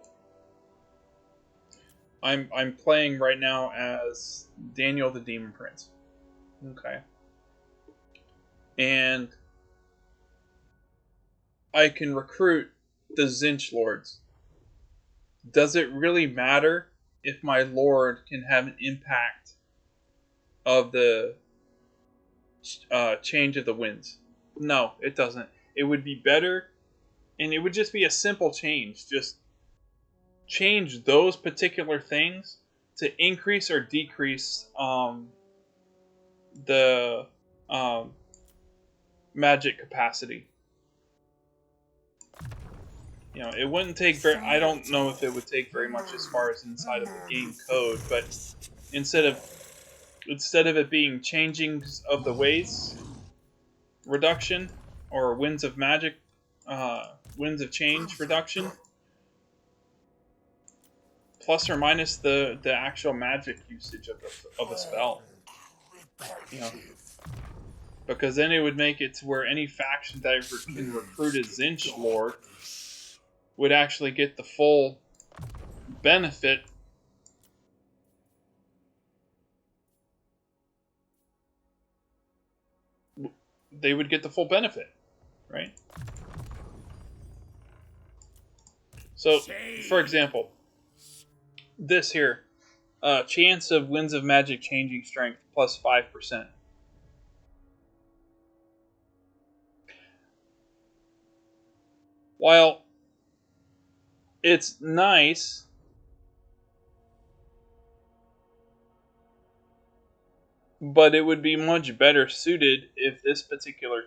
I'm playing right now as Daniel the Demon Prince. Okay. And I can recruit the Zinch Lords. Does it really matter if my Lord can have an impact of the change of the winds? No, it doesn't. It would be better, and it would just be a simple change. Just change those particular things to increase or decrease the magic capacity. You know, it wouldn't take very... I don't know if it would take very much as far as inside of the game code, but instead of it being changing of the ways reduction, or winds of magic, winds of change reduction, plus or minus the actual magic usage of the spell. You know, because then it would make it to where any faction that can recruit a Zinch Lord would actually get the full benefit they would get the full benefit, right? So, for example, this here, chance of winds of magic changing strength plus 5%. While it's nice, but it would be much better suited if this particular...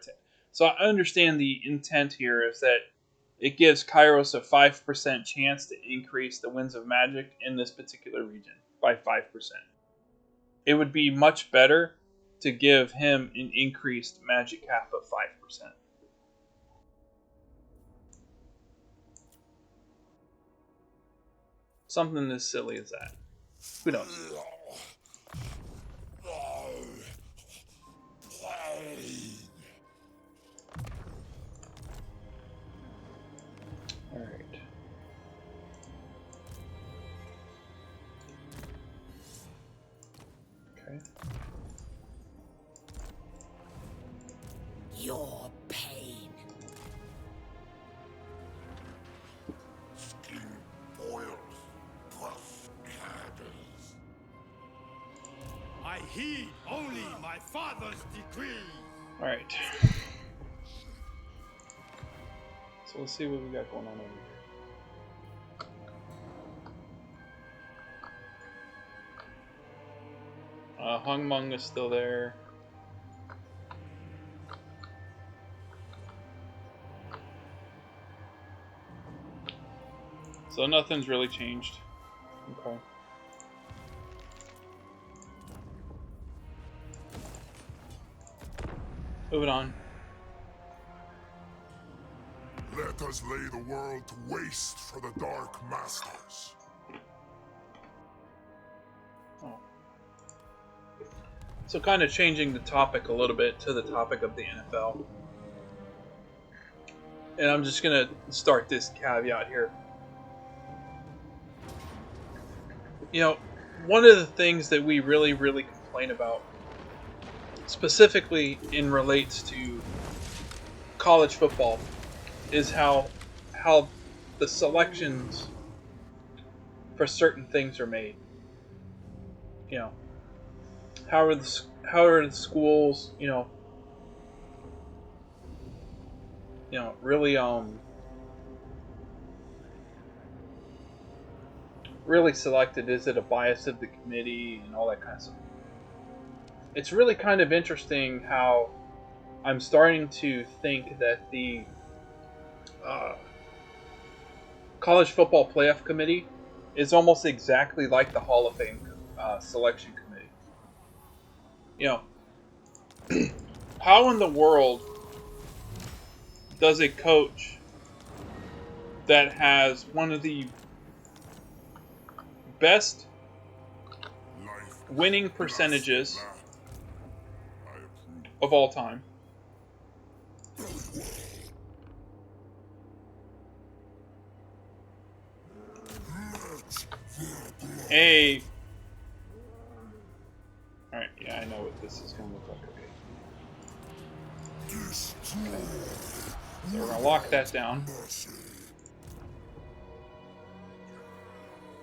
So I understand the intent here is that it gives Kairos a 5% chance to increase the winds of magic in this particular region by 5%. It would be much better to give him an increased magic cap of 5%. Something as silly as that. Who knows? Alright. Okay. Your pain. Skin boils, puff gathers. I heed only my father's decree. Alright. So let's see what we got going on over here. Hung Mung is still there. So nothing's really changed. Okay. Moving on. Let us lay the world to waste for the Dark Masters. Oh. So kind of changing the topic a little bit to the topic of the NFL. And I'm just going to start this caveat here. You know, one of the things that we really complain about, specifically in relates to college football, is how the selections for certain things are made. You know, how are the schools, you know, really selected? Is it a bias of the committee and all that kind of stuff? It's really kind of interesting how I'm starting to think that the college football playoff committee is almost exactly like the Hall of Fame selection committee. You know, how in the world does a coach that has one of the best winning percentages of all time Alright, yeah, I know what this is going to look like. Okay. So we're going to lock that down.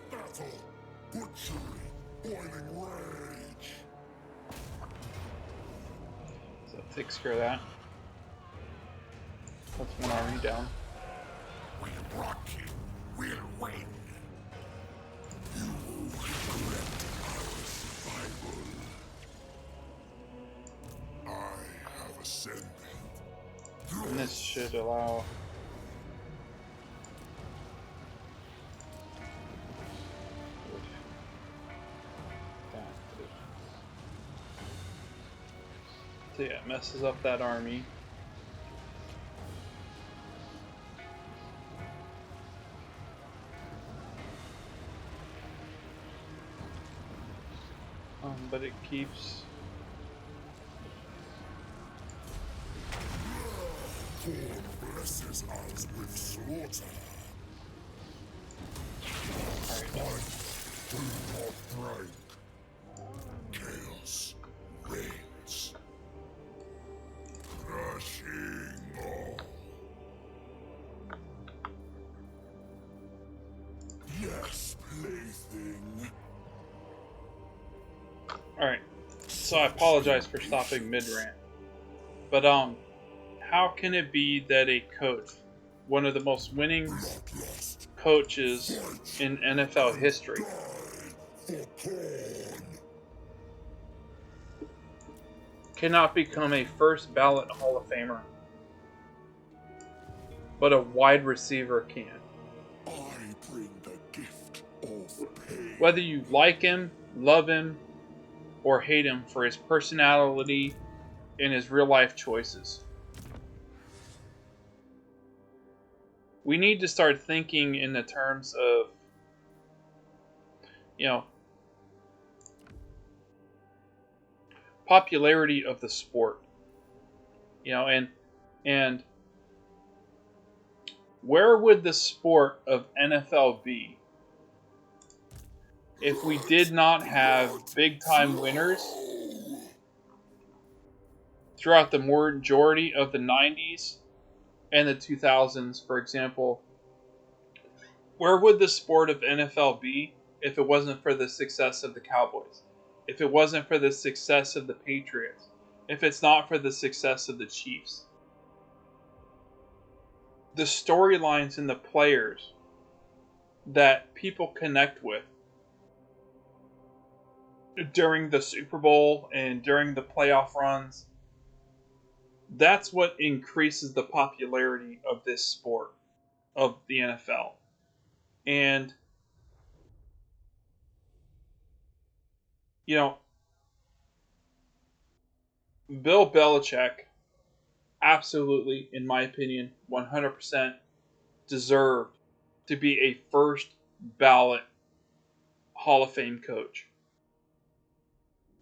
Battle, butchery, boiling rage. So that takes care of that. Puts one army down. We rock you, we'll win. You will regret our survival. I have ascended. And this should allow... So yeah, it messes up that army. But it keeps... God blesses us with slaughter. Do not break. Chaos reigns. Crushing all. Yes, plaything. Alright, so I apologize for stopping mid-rant. But, how can it be that a coach, one of the most winning coaches in NFL history, cannot become a first ballot Hall of Famer, but a wide receiver can. I bring the gift of pain. Whether you like him, love him, or hate him for his personality and his real life choices. We need to start thinking in the terms of, popularity of the sport. And where would the sport of NFL be if we did not have big time winners throughout the majority of the 90s and the 2000s, for example? Where would the sport of NFL be if it wasn't for the success of the Cowboys? If it wasn't for the success of the Patriots? If it's not for the success of the Chiefs? The storylines and the players that people connect with during the Super Bowl and during the playoff runs, that's what increases the popularity of this sport, of the NFL. And, Bill Belichick absolutely, in my opinion, 100% deserved to be a first ballot Hall of Fame coach.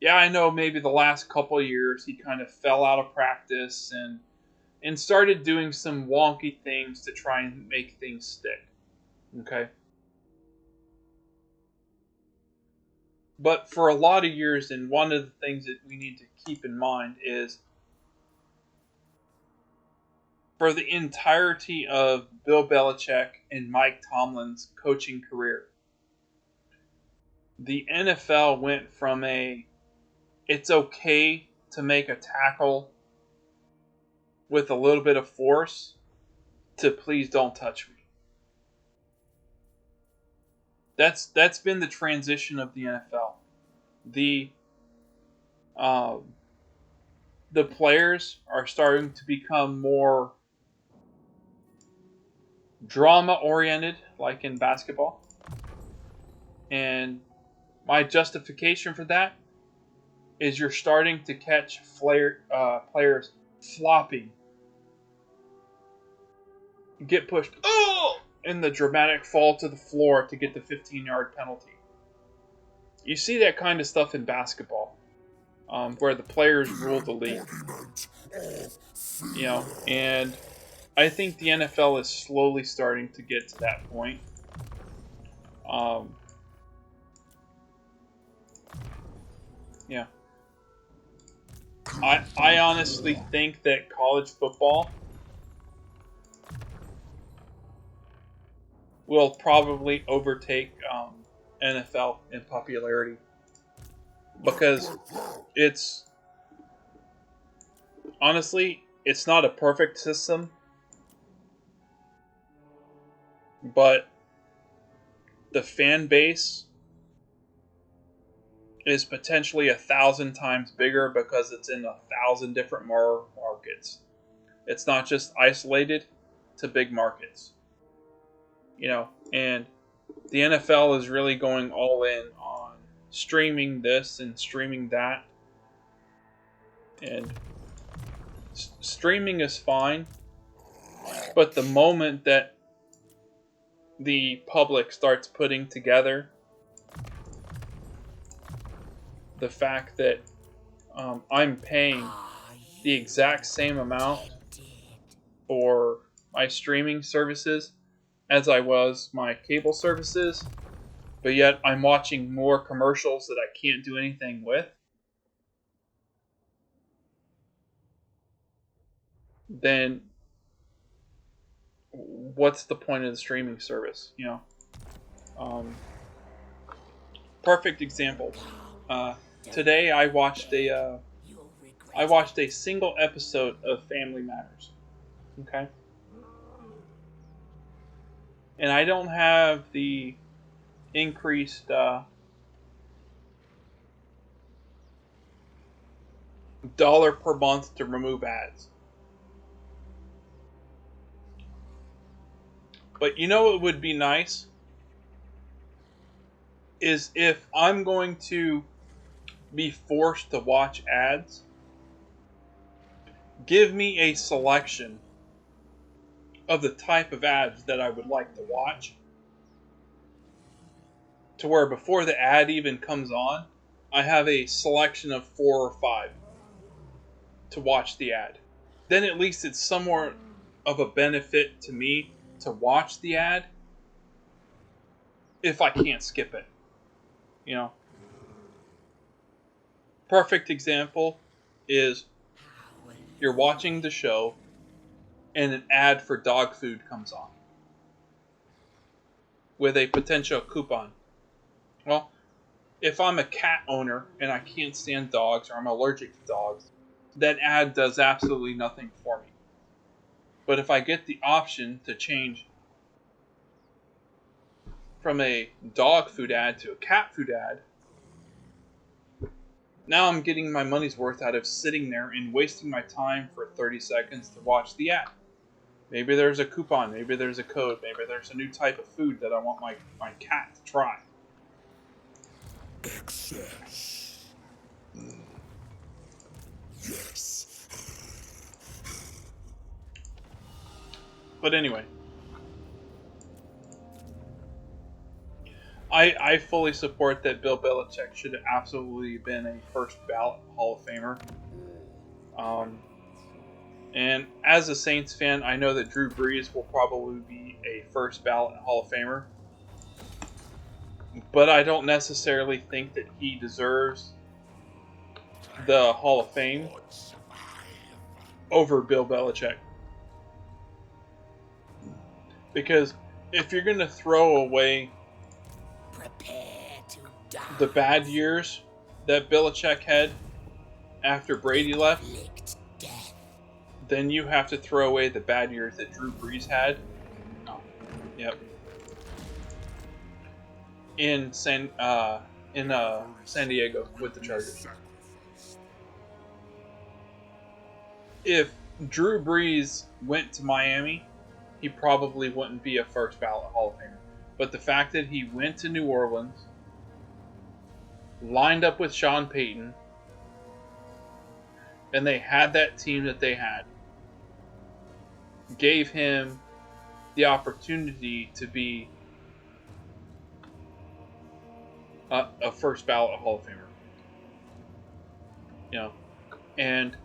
Yeah, I know maybe the last couple of years he kind of fell out of practice and started doing some wonky things to try and make things stick. Okay? But for a lot of years, and one of the things that we need to keep in mind is, for the entirety of Bill Belichick and Mike Tomlin's coaching career, the NFL went from it's okay to make a tackle with a little bit of force to please don't touch me. That's been the transition of the NFL. The players are starting to become more drama oriented, like in basketball. And my justification for that is you're starting to catch players flopping, get pushed, and the dramatic fall to the floor to get the 15-yard penalty. You see that kind of stuff in basketball, where the players rule the league. And I think the NFL is slowly starting to get to that point. I honestly think that college football will probably overtake NFL in popularity, because it's not a perfect system, but the fan base is potentially 1,000 times bigger because it's in 1,000 different markets. It's not just isolated to big markets. And the NFL is really going all in on streaming this and streaming that. And streaming is fine, but the moment that the public starts putting together the fact that I'm paying the exact same amount for my streaming services as I was my cable services, but yet I'm watching more commercials that I can't do anything with, then what's the point of the streaming service? Perfect example. Today I watched a single episode of Family Matters. Okay, and I don't have the increased $1 per month to remove ads. But you know what would be nice? Is if I'm going to be forced to watch ads, give me a selection of the type of ads that I would like to watch, to where before the ad even comes on, I have a selection of 4 or 5 to watch the ad. Then at least it's somewhat of a benefit to me to watch the ad if I can't skip it. You know? Perfect example is you're watching the show and an ad for dog food comes on with a potential coupon. Well, if I'm a cat owner and I can't stand dogs or I'm allergic to dogs, that ad does absolutely nothing for me. But if I get the option to change from a dog food ad to a cat food ad, now I'm getting my money's worth out of sitting there and wasting my time for 30 seconds to watch the ad. Maybe there's a coupon, maybe there's a code, maybe there's a new type of food that I want my cat to try. Excess. Yes. But anyway, I fully support that Bill Belichick should have absolutely been a first ballot Hall of Famer. And as a Saints fan, I know that Drew Brees will probably be a first ballot Hall of Famer. But I don't necessarily think that he deserves the Hall of Fame over Bill Belichick. Because if you're going to throw away the bad years that Belichick had after Brady left, then you have to throw away the bad years that Drew Brees had. Oh, yep. In San Diego with the Chargers. If Drew Brees went to Miami, he probably wouldn't be a first ballot Hall of Famer. But the fact that he went to New Orleans, lined up with Sean Payton, and they had that team that they had, gave him the opportunity to be a first ballot Hall of Famer. You know, and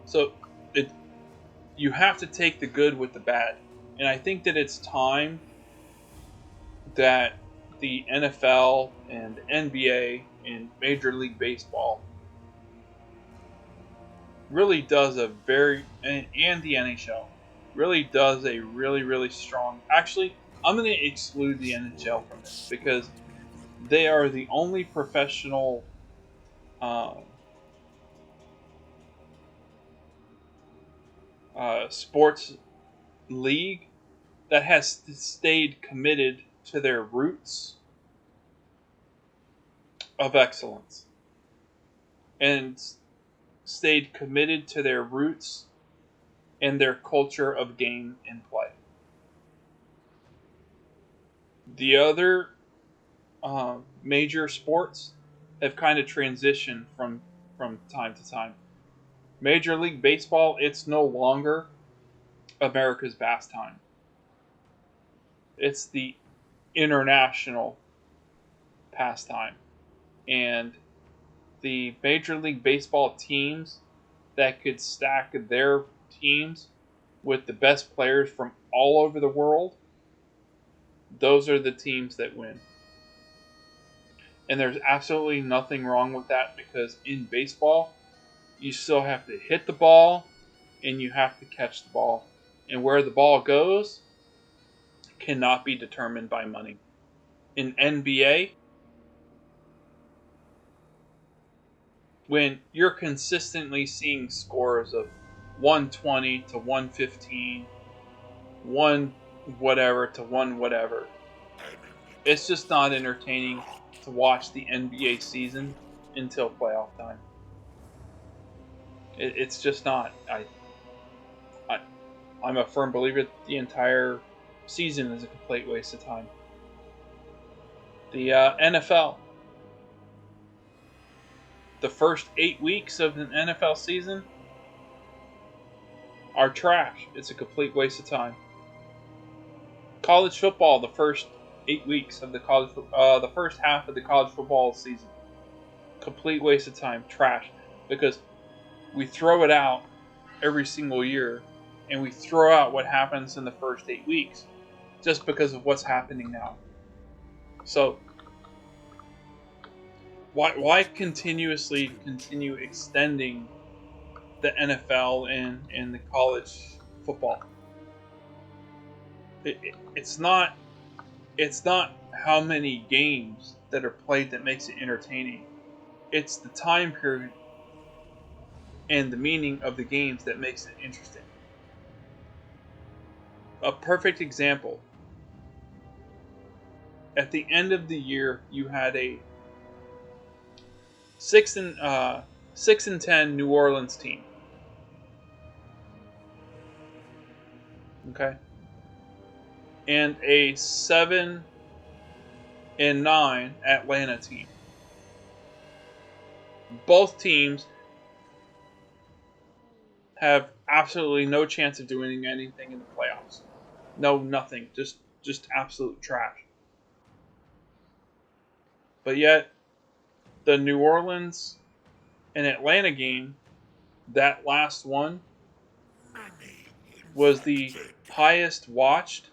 so you have to take the good with the bad. And I think that it's time that the NFL and NBA and Major League Baseball really does a very, and the NHL really does a really, really strong. Actually, I'm going to exclude the NHL from this because they are the only professional sports league that has stayed committed to their roots of excellence and stayed committed to their roots and their culture of game and play. The other major sports have kind of transitioned from time to time. Major League Baseball, it's no longer America's pastime. It's the international pastime. And the Major League Baseball teams that could stack their teams with the best players from all over the world, those are the teams that win. And there's absolutely nothing wrong with that because in baseball, you still have to hit the ball and you have to catch the ball. And where the ball goes cannot be determined by money. In NBA, when you're consistently seeing scores of 120 to 115, 1 whatever to 1 whatever, it's just not entertaining to watch the NBA season until playoff time. It's just not. I'm a firm believer that the entire season is a complete waste of time. The NFL, the first 8 weeks of an NFL season are trash. It's a complete waste of time. College football, the first 8 weeks of the first half of the college football season, complete waste of time, trash, because we throw it out every single year, and we throw out what happens in the first 8 weeks just because of what's happening now. So why continue extending the NFL and the college football? It's not how many games that are played that makes it entertaining. It's the time period and the meaning of the games that makes it interesting. A perfect example. At the end of the year, you had a 6-10 New Orleans team. Okay. And a 7-9 Atlanta team. Both teams have absolutely no chance of doing anything in the playoffs. No, nothing. Just absolute trash. But yet, the New Orleans and Atlanta game, that last one, was the highest watched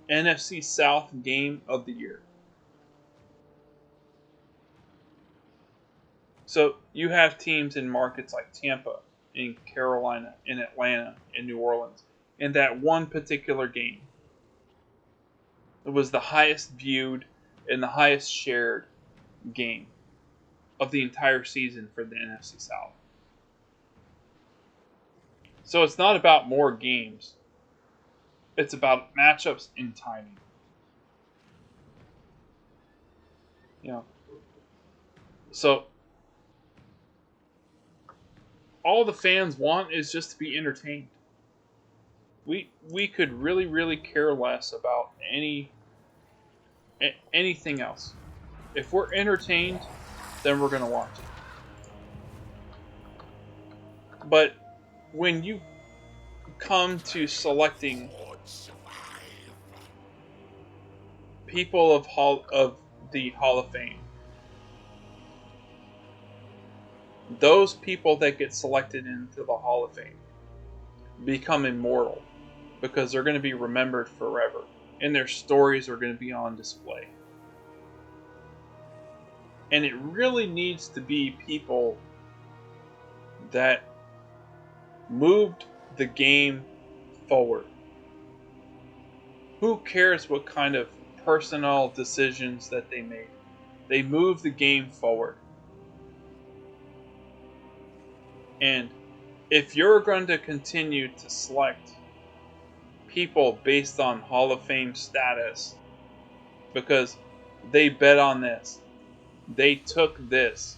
NFC South game of the year. So you have teams in markets like Tampa, in Carolina, in Atlanta, in New Orleans. In that one particular game, it was the highest viewed and the highest shared game of the entire season for the NFC South. So it's not about more games. It's about matchups and timing. You know. So all the fans want is just to be entertained. We could really care less about anything else. If we're entertained, then we're going to watch it. But when you come to selecting people of the Hall of Fame, those people that get selected into the Hall of Fame become immortal because they're going to be remembered forever and their stories are going to be on display. And it really needs to be people that moved the game forward. Who cares what kind of personnel decisions that they made? They moved the game forward. And if you're going to continue to select people based on Hall of Fame status because they bet on this, they took this,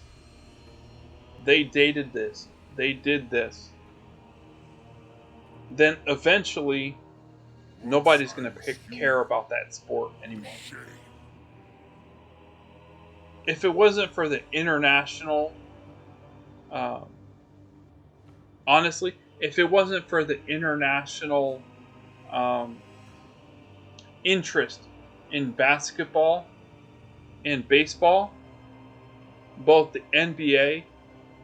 they dated this, they did this, then eventually nobody's going to care about that sport anymore. If it wasn't for the international, honestly, if it wasn't for the international interest in basketball and baseball, both the NBA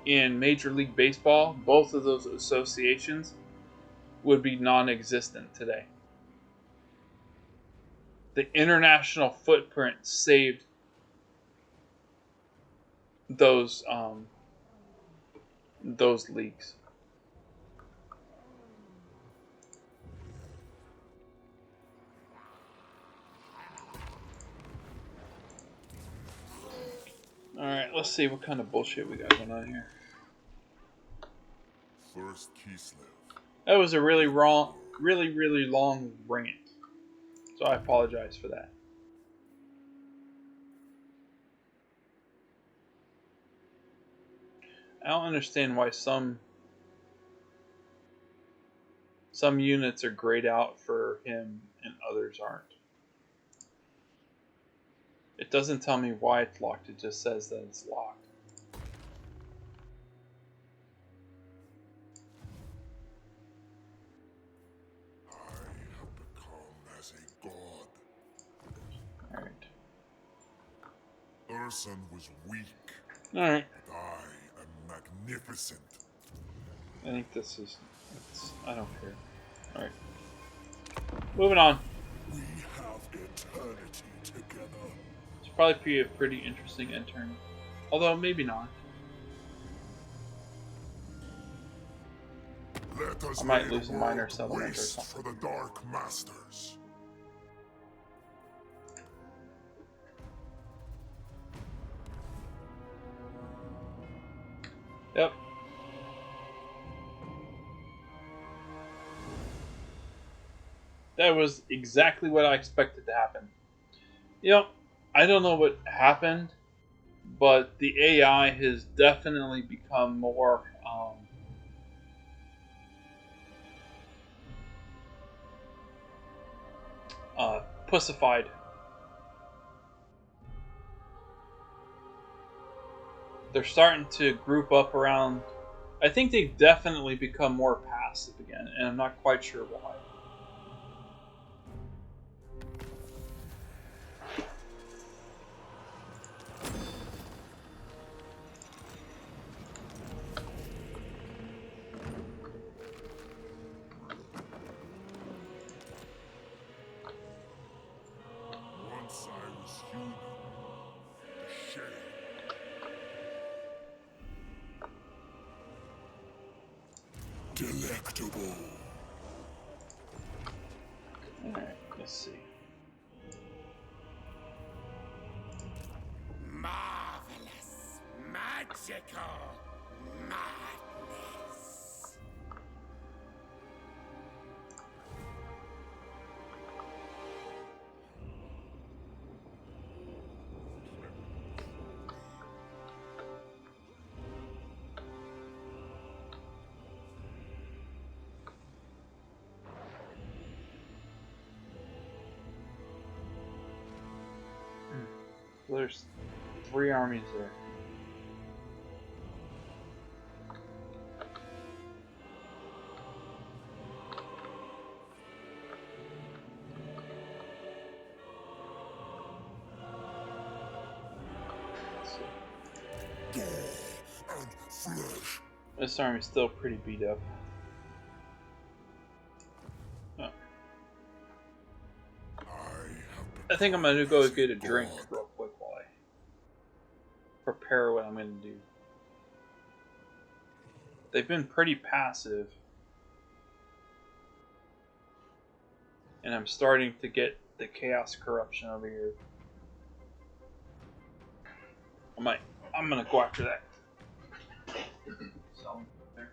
and Major League Baseball, both of those associations would be non-existent today. The international footprint saved those leagues. Alright, let's see what kind of bullshit we got going on here. First Kislev. That was a really long rant. So I apologize for that. I don't understand why some units are grayed out for him and others aren't. It doesn't tell me why it's locked, it just says that it's locked. I have become as a god. Alright. Urson was weak, Alright. but I am magnificent. I think this is... I don't care. Alright. Moving on. We have eternity together. It's probably be a pretty interesting intern. Although, maybe not. Let us I might lay lose the a minor world settlement or waste something. for the Dark Masters. Yep. That was exactly what I expected to happen. You know, I don't know what happened, but the AI has definitely become more pussified. They're starting to group up around. I think they've definitely become more passive again, and I'm not quite sure why. Once I was human, a shade. Delectable. Alright, let's see. Marvelous, magical madness. So there's 3 armies there. Let's see. And flesh. This army's still pretty beat up. Oh. I think I'm gonna go get a drink real quick while I prepare what I'm gonna do. They've been pretty passive, and I'm starting to get the chaos corruption over here. I'm gonna go after that. So, there.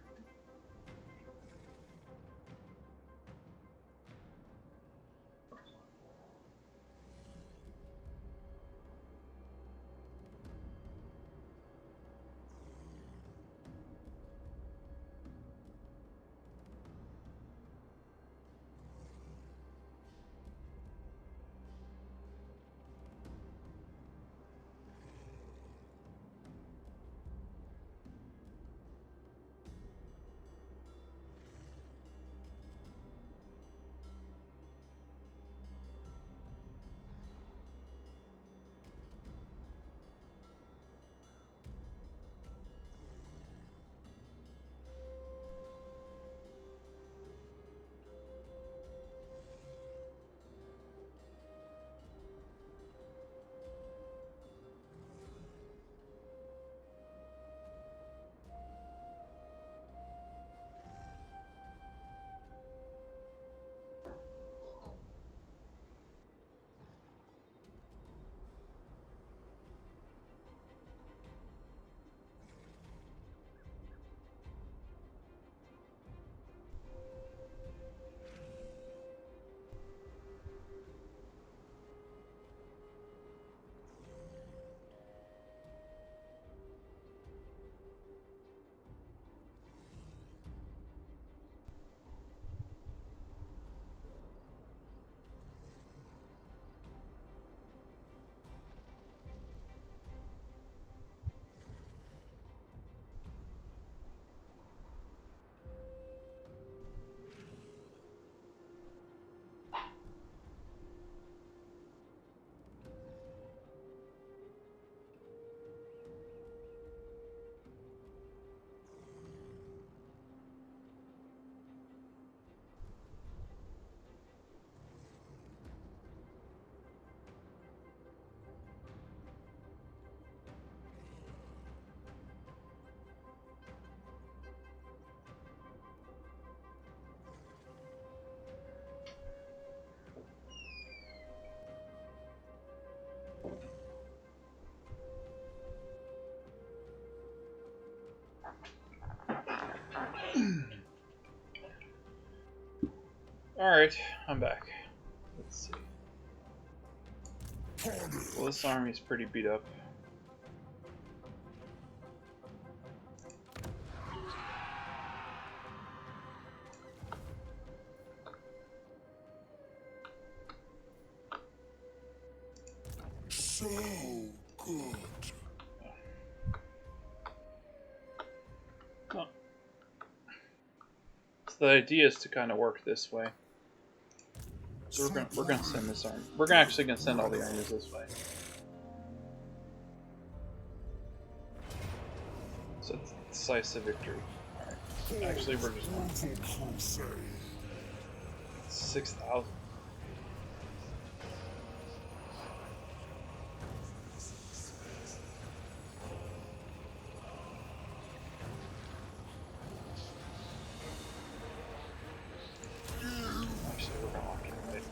Alright, I'm back. Let's see. Well, this army's pretty beat up. So good. Oh. So the idea is to kind of work this way. So we're gonna send this army. We're actually gonna send all the armies this way. So it's decisive victory. Alright. Actually, we're just going 6,000. Actually, we're gonna accumulate.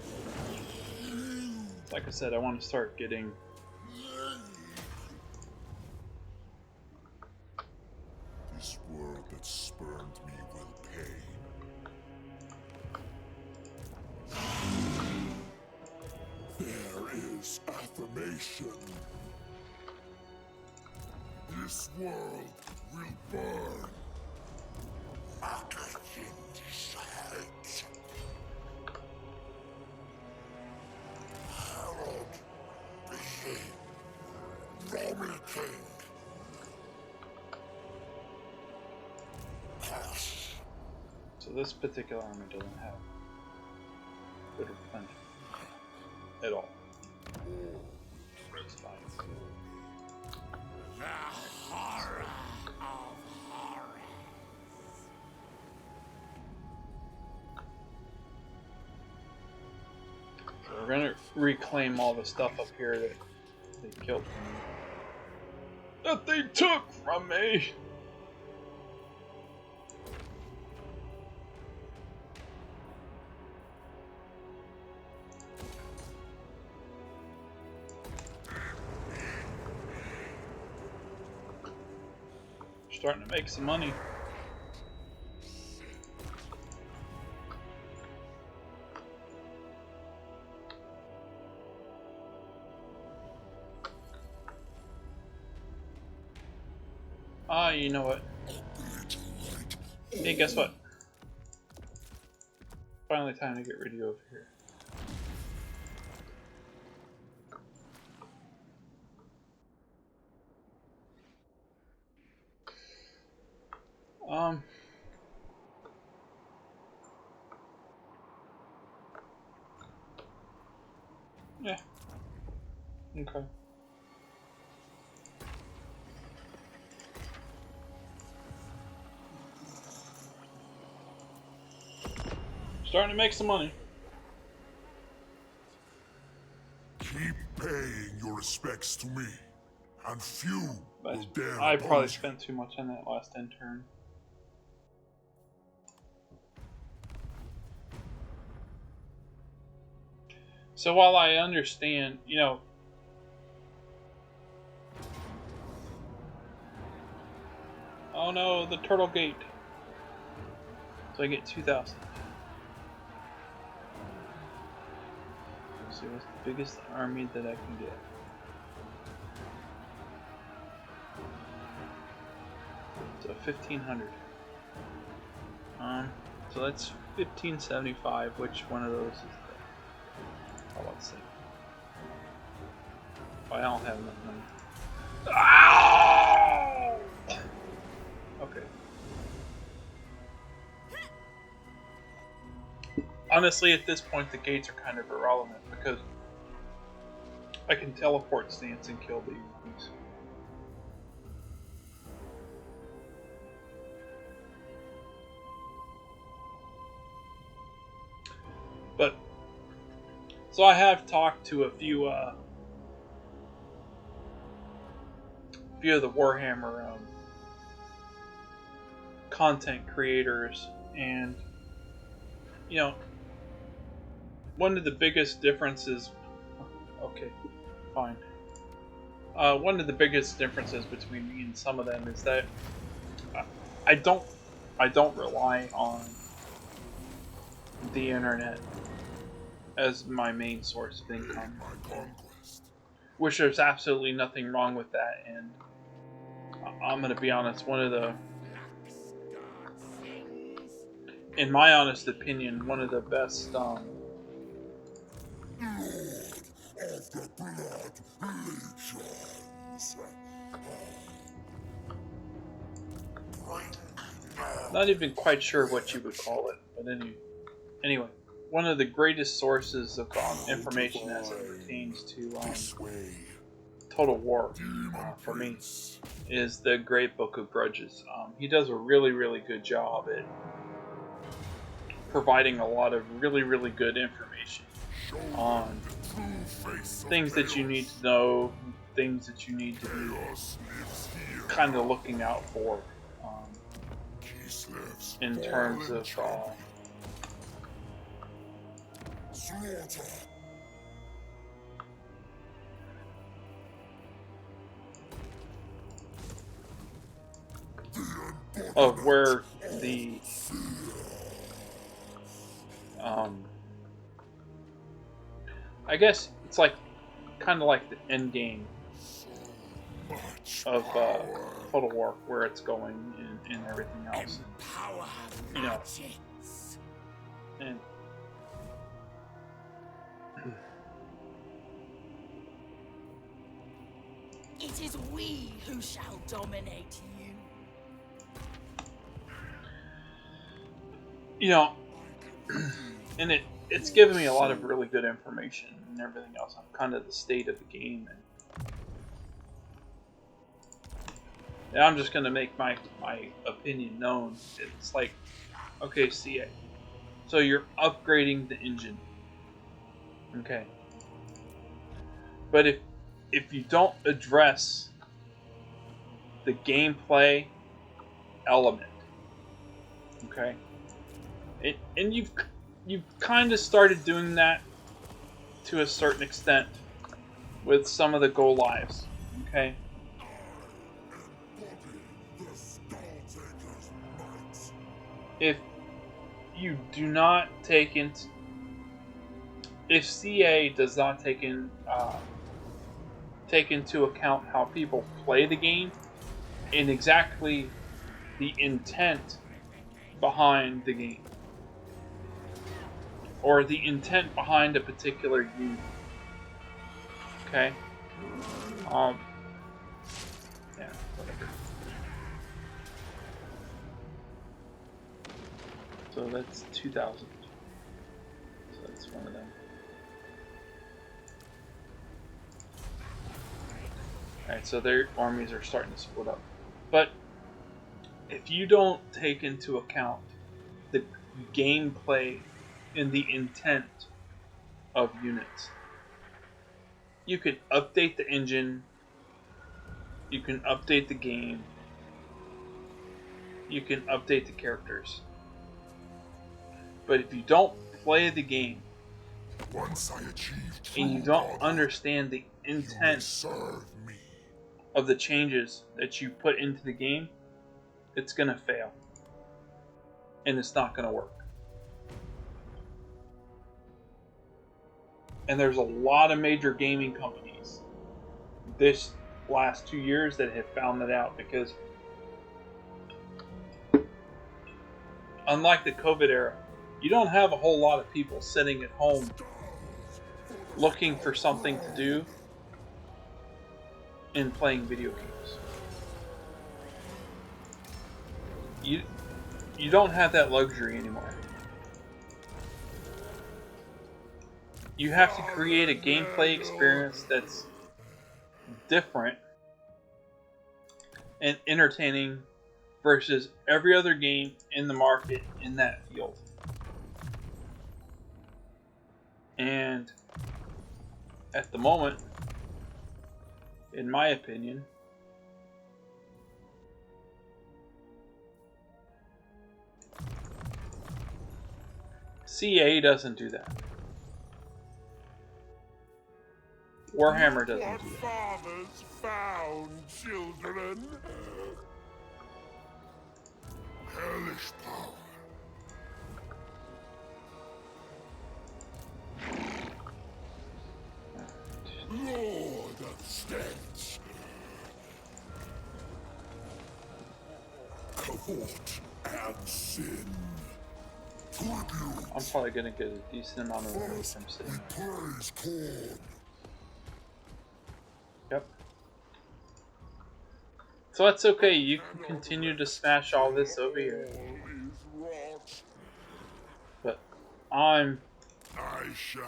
Like I said, I want to start getting. This world that spurned me will pay. There is affirmation. This world will burn. Magazine sides. Herald, busy, vomiting. So this particular army doesn't have good replenishment at all. It's fine. The horror of horrors. So we're gonna reclaim all the stuff up here that they killed from me. That they took from me! Starting to make some money. Ah, you know what? Hey, guess what? Finally time to get rid of you over here. Yeah. Okay. Starting to make some money. Keep paying your respects to me, and few will dare I probably oppose you. spent too much on that last intern. So while I understand, you know, oh no, the turtle gate. So I get 2,000. Let's see what's the biggest army that I can get. So 1,500. So that's 1,575. Which one of those is that? Oh, let's see. Oh, I don't have enough money. Ow! Okay. Honestly, at this point, the gates are kind of irrelevant because I can teleport stance and kill the enemies. But so I have talked to a few of the Warhammer content creators, and you know, one of the biggest differences. Okay, fine. One of the biggest differences between me and some of them is that I don't I don't rely on the internet as my main source of income, which there's absolutely nothing wrong with that. And I'm gonna be honest, one of the, in my honest opinion, one of the best not even quite sure what you would call it, but anyway, one of the greatest sources of information as it pertains to Total War for me is the Great Book of Grudges. He does a really, really good job at providing a lot of really, really good information on things that you need to know, things that you need to be kind of looking out for in terms of where the I guess it's like kind of like the end game of Total War, where it's going and everything else. And, you know, and it is we who shall dominate you. you know, and it's given me a lot of really good information and everything else on kind of the state of the game. And I'm just going to make my opinion known. It's like, okay, CA, so you're upgrading the engine, okay, but if you don't address the gameplay element, okay, and you've kind of started doing that to a certain extent with some of the go lives, okay. If you do not take into, if CA does not take into account how people play the game and exactly the intent behind the game, or the intent behind a particular unit, okay, yeah, whatever. So that's 2,000. So that's one of them. Alright, so their armies are starting to split up. But if you don't take into account the gameplay and the intent of units, you can update the engine, you can update the game, you can update the characters. But if you don't play the game, and you don't understand the intent of the changes that you put into the game, it's going to fail. And it's not going to work. And there's a lot of major gaming companies this last 2 years that have found that out, because unlike the COVID era, you don't have a whole lot of people sitting at home looking for something to do and playing video games. You don't have that luxury anymore. You have to create a gameplay experience that's different and entertaining versus every other game in the market in that field. And at the moment, in my opinion, CA doesn't do that. Warhammer doesn't do that. Fathers found children. Hell Unleash power. Lord of Stench. Cavort and sin. Tribute. I'm probably gonna get a decent amount of money First, from we sitting. praise corn. Yep. So that's okay, you can continue to smash all this over here. All is rot. But I'm I shall.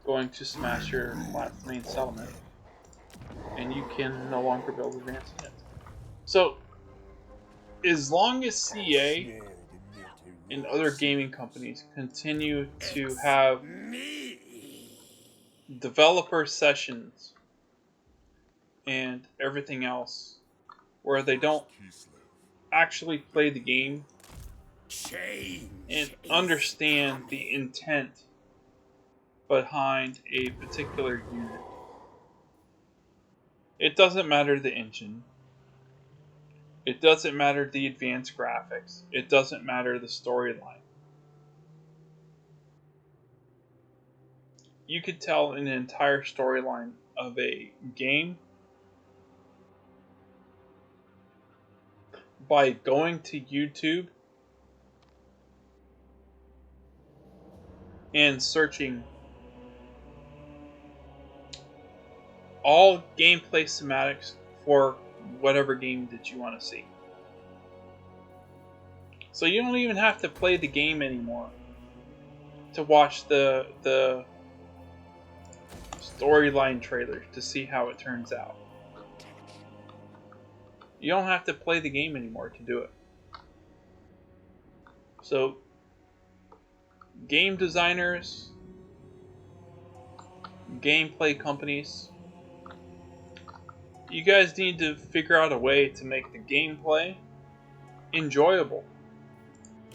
going to smash your main settlement. And you can no longer build advanced units. So, as long as CA and other gaming companies continue to have developer sessions and everything else where they don't actually play the game and understand the intent behind a particular unit. It doesn't matter the engine. It doesn't matter the advanced graphics. It doesn't matter the storyline. You could tell an entire storyline of a game by going to YouTube and searching all gameplay schematics for whatever game that you want to see. So you don't even have to play the game anymore to watch the storyline trailers to see how it turns out. You don't have to play the game anymore to do it. So, game designers, gameplay companies, you guys need to figure out a way to make the gameplay enjoyable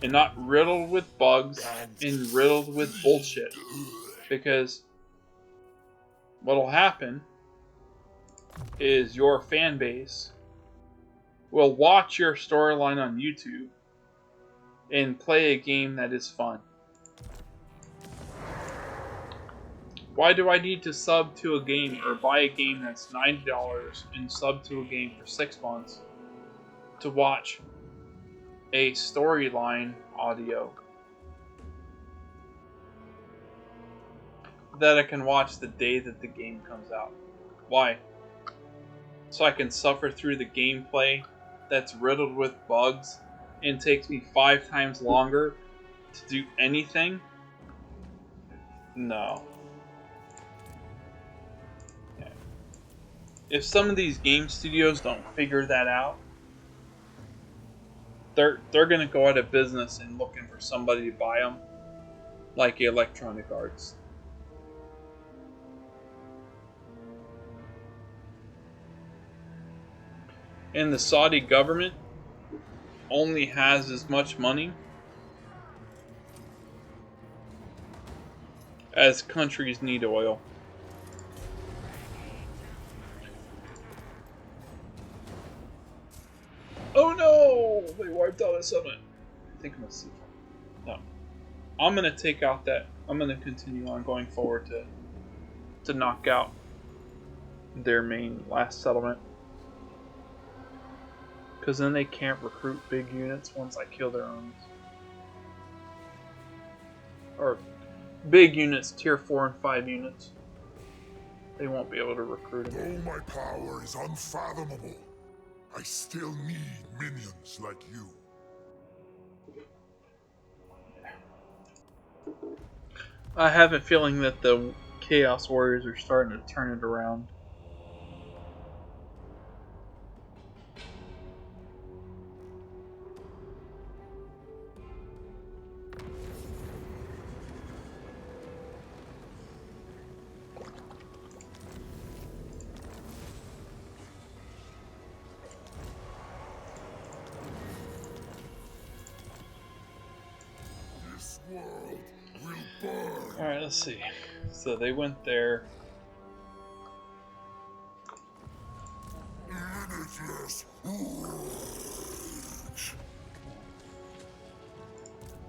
and not riddled with bugs and riddled with bullshit. Because what'll happen is your fan base will watch your storyline on YouTube and play a game that is fun. Why do I need to sub to a game or buy a game that's $90 and sub to a game for 6 months to watch a storyline audio that I can watch the day that the game comes out? Why? So I can suffer through the gameplay that's riddled with bugs and takes me 5 times longer to do anything? No. Yeah. If some of these game studios don't figure that out, they're gonna go out of business and looking for somebody to buy them, like Electronic Arts. And the Saudi government only has as much money as countries need oil. Oh no! They wiped out a settlement. I think I'm gonna see. No. I'm gonna take out that. I'm gonna continue on going forward to knock out their main last settlement. Because then they can't recruit big units once I kill their armies. Or big units, tier 4 and 5 units. They won't be able to recruit them. Though my power is unfathomable, I still need minions like you. I have a feeling that the Chaos Warriors are starting to turn it around. This world will burn. Alright, let's see. So they went there. Limitless rage.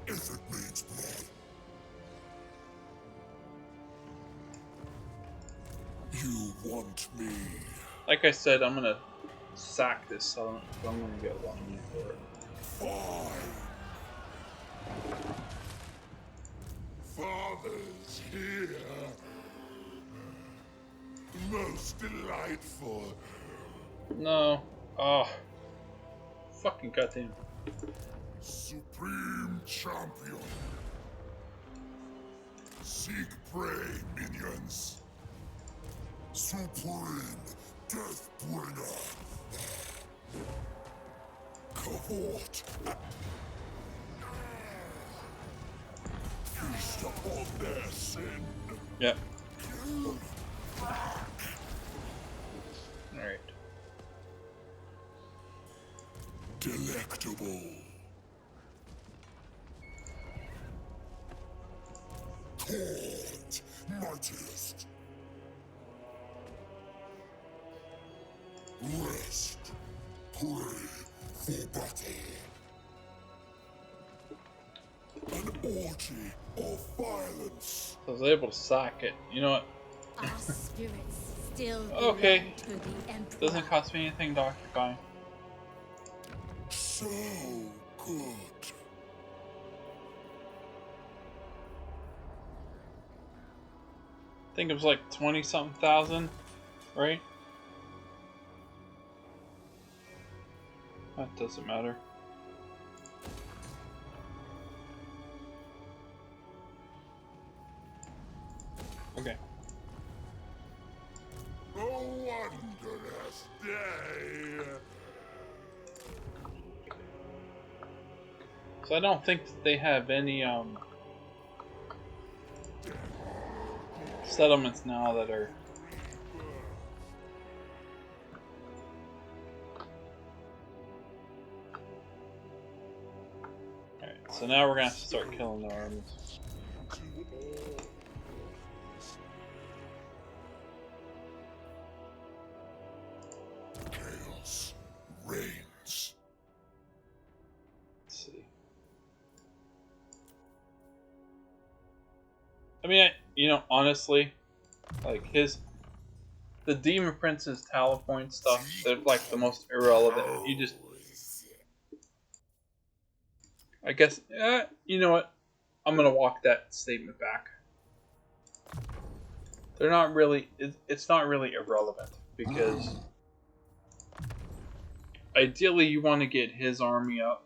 if it means blood. You want me? Like I said, I'm gonna sack this settlement, but I'm gonna get a lot of money for it. Fine. Father's here. Most delightful. No. Oh. Fucking goddamn. Supreme champion. Seek prey, minions. Supreme death bringer. Cavort. Feast upon their sin. Yep. Alright. Delectable. Court, mightiest. Rest. Pray for battle. An orgy of violence. So I was able to sack it. You know what? Our spirits still Okay. belong to the Emperor. Doesn't cost me anything to occupy. So good. I think it was like 20-something thousand, right? That doesn't matter. Okay. A wondrous day. So I don't think that they have any settlements now that are Alright, so now we're gonna have to start killing the armies. Chaos reigns. Let's see. I mean, you know, honestly, like the Demon Prince's talent point stuff, they're like the most irrelevant. You just, I guess, you know what? I'm gonna walk that statement back. They're not really, it's not really irrelevant because ideally you want to get his army up.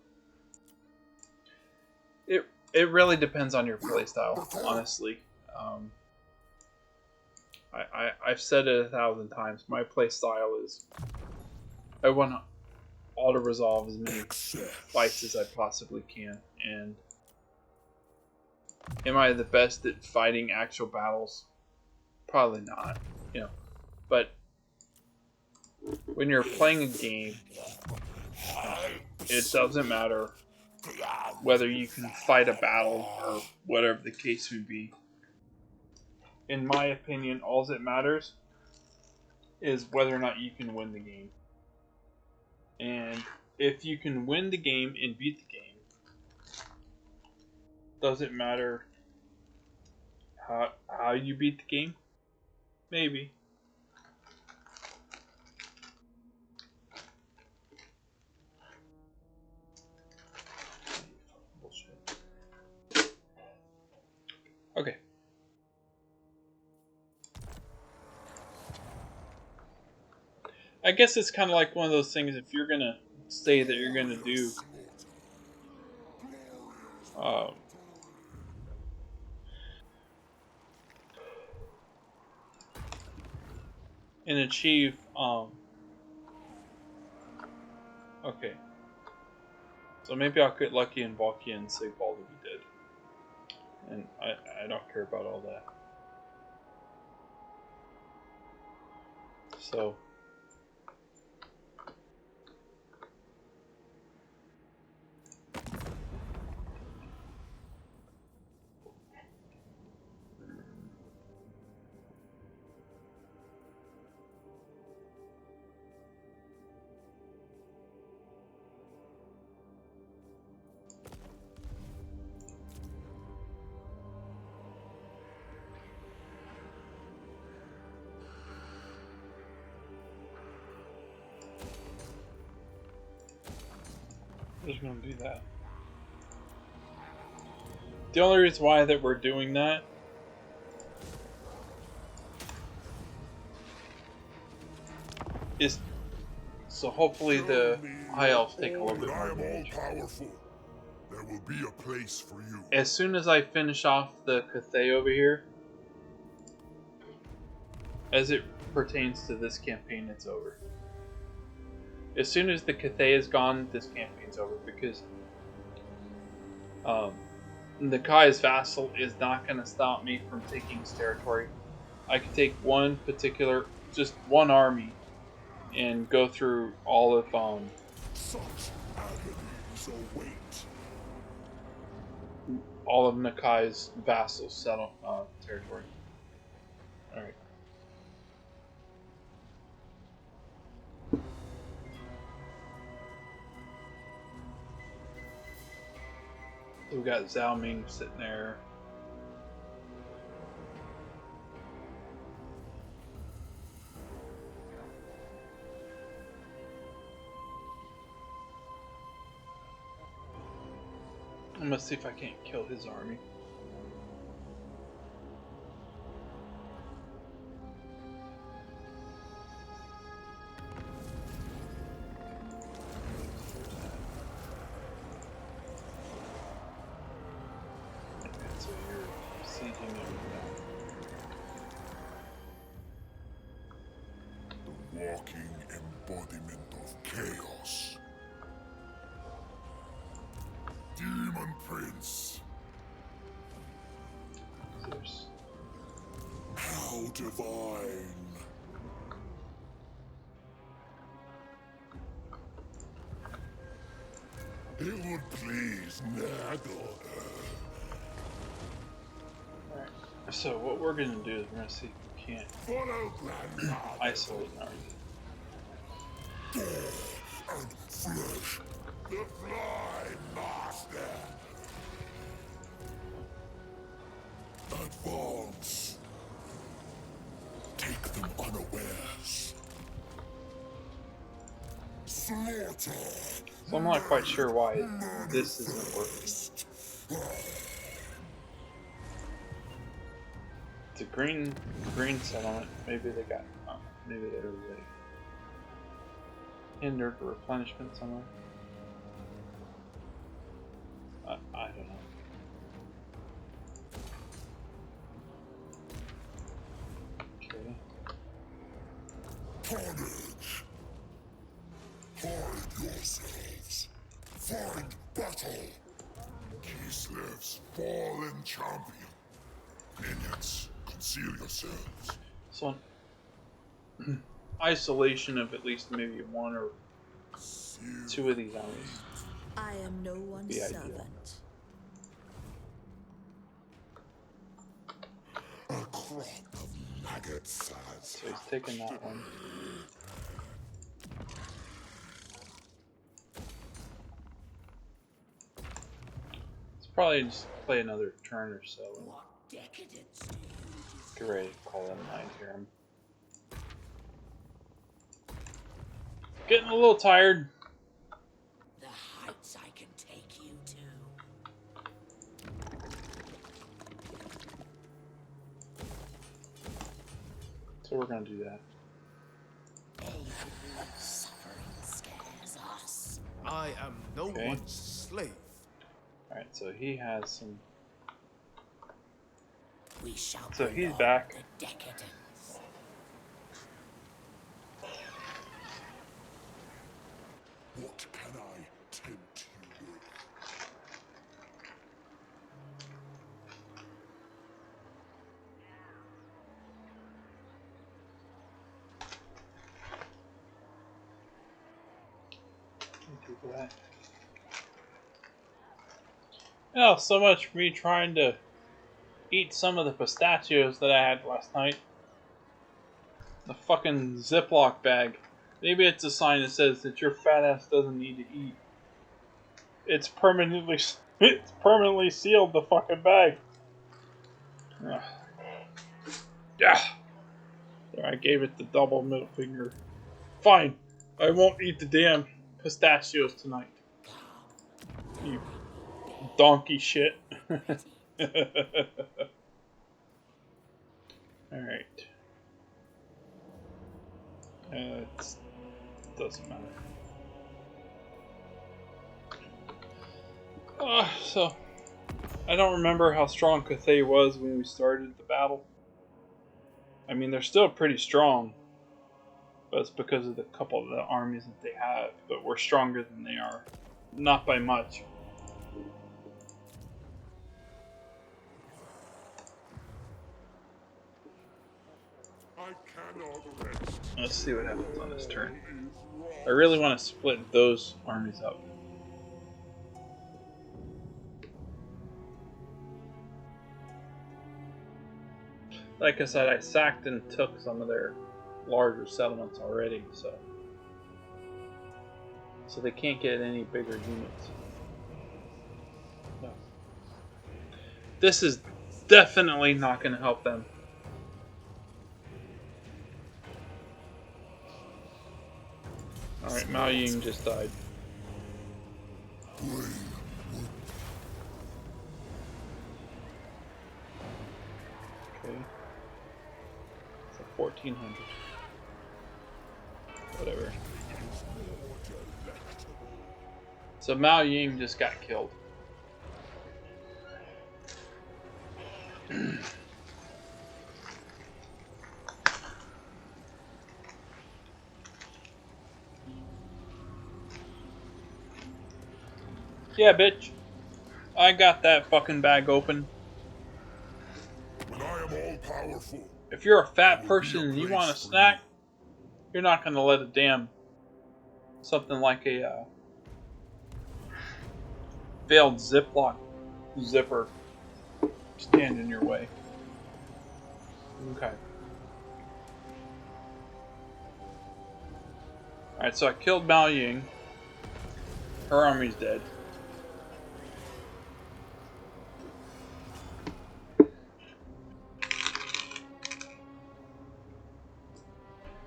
It really depends on your playstyle, honestly. I've said it 1,000 times. My playstyle is I want to auto resolve as many fights as I possibly can. And am I the best at fighting actual battles? Probably not, you know. But when you're playing a game, it doesn't matter whether you can fight a battle or whatever the case may be. In my opinion, all that matters is whether or not you can win the game. And if you can win the game and beat the game, does it matter how you beat the game? Maybe. Okay. I guess it's kind of like one of those things, if you're going to say that you're going to do and achieve okay, so maybe I'll get lucky in Valkia and Sigval to be dead, and I don't care about all that. So just gonna do that. The only reason why that we're doing that is so hopefully the high elves take a little bit more I am all damage. powerful. There will be a place for you. As soon as I finish off the Cathay over here, as it pertains to this campaign, it's over. As soon as the Cathay is gone, this campaign's over, because Nakai's vassal is not going to stop me from taking his territory. I can take just one army, and go through all of Such agonies await. all of Nakai's vassals' territory. All right. So we got Zhao Ming sitting there. I'm gonna see if I can't kill his army. Okay, so you're sieging him now. The walking embodiment of chaos. Demon Prince. There's How divine. It would please Nagel. Alright. So what we're gonna do is we're gonna see if we can't Follow Grandfather. isolate an army. And flesh. The Fly Master. Advance. Take them unawares. Slaughter. So I'm not quite sure why this isn't working. It's a green settlement. Maybe they got maybe they're really hindered replenishment somewhere. I don't know. Okay. Carnage. Hide yourselves. Find battle. Kislev's fallen champion. Minions, conceal yourselves. So isolation of at least maybe one or two of these armies. I am no one's Be ideal. servant. A crop of maggot size. So he's taking that one. Let's probably just play another turn or so and What decadence do you get ready to call it a night here. I'm getting a little tired. The heights I can take you to. So we're gonna do that. Suffering scares us. I am no Okay. one's slave. Alright, so he has some. We shall So he's prolong back. the decadence. What can I tempt you with? Do that. Oh, so much for me trying to eat some of the pistachios that I had last night. The fucking Ziploc bag. Maybe it's a sign that says that your fat ass doesn't need to eat. It's permanently sealed, the fucking bag. Ugh. Yeah. There, I gave it the double middle finger. Fine. I won't eat the damn pistachios tonight. You donkey shit. Alright. It doesn't matter. So, I don't remember how strong Cathay was when we started the battle. I mean, they're still pretty strong, but it's because of the couple of the armies that they have. But we're stronger than they are, not by much. I cannot rest. Let's see what happens on this turn. I really want to split those armies up. Like I said, I sacked and took some of their larger settlements already, so they can't get any bigger units. No. This is definitely not going to help them. Alright, Mao Ying just died. Okay. So 1400. Whatever. So Mao Ying just got killed. Yeah, bitch. I got that fucking bag open. When I am all powerful, If you're a fat person and you want a snack, you're not gonna let a damn something like a failed Ziploc zipper stand in your way. Okay. Alright, so I killed Mao Ying. Her army's dead.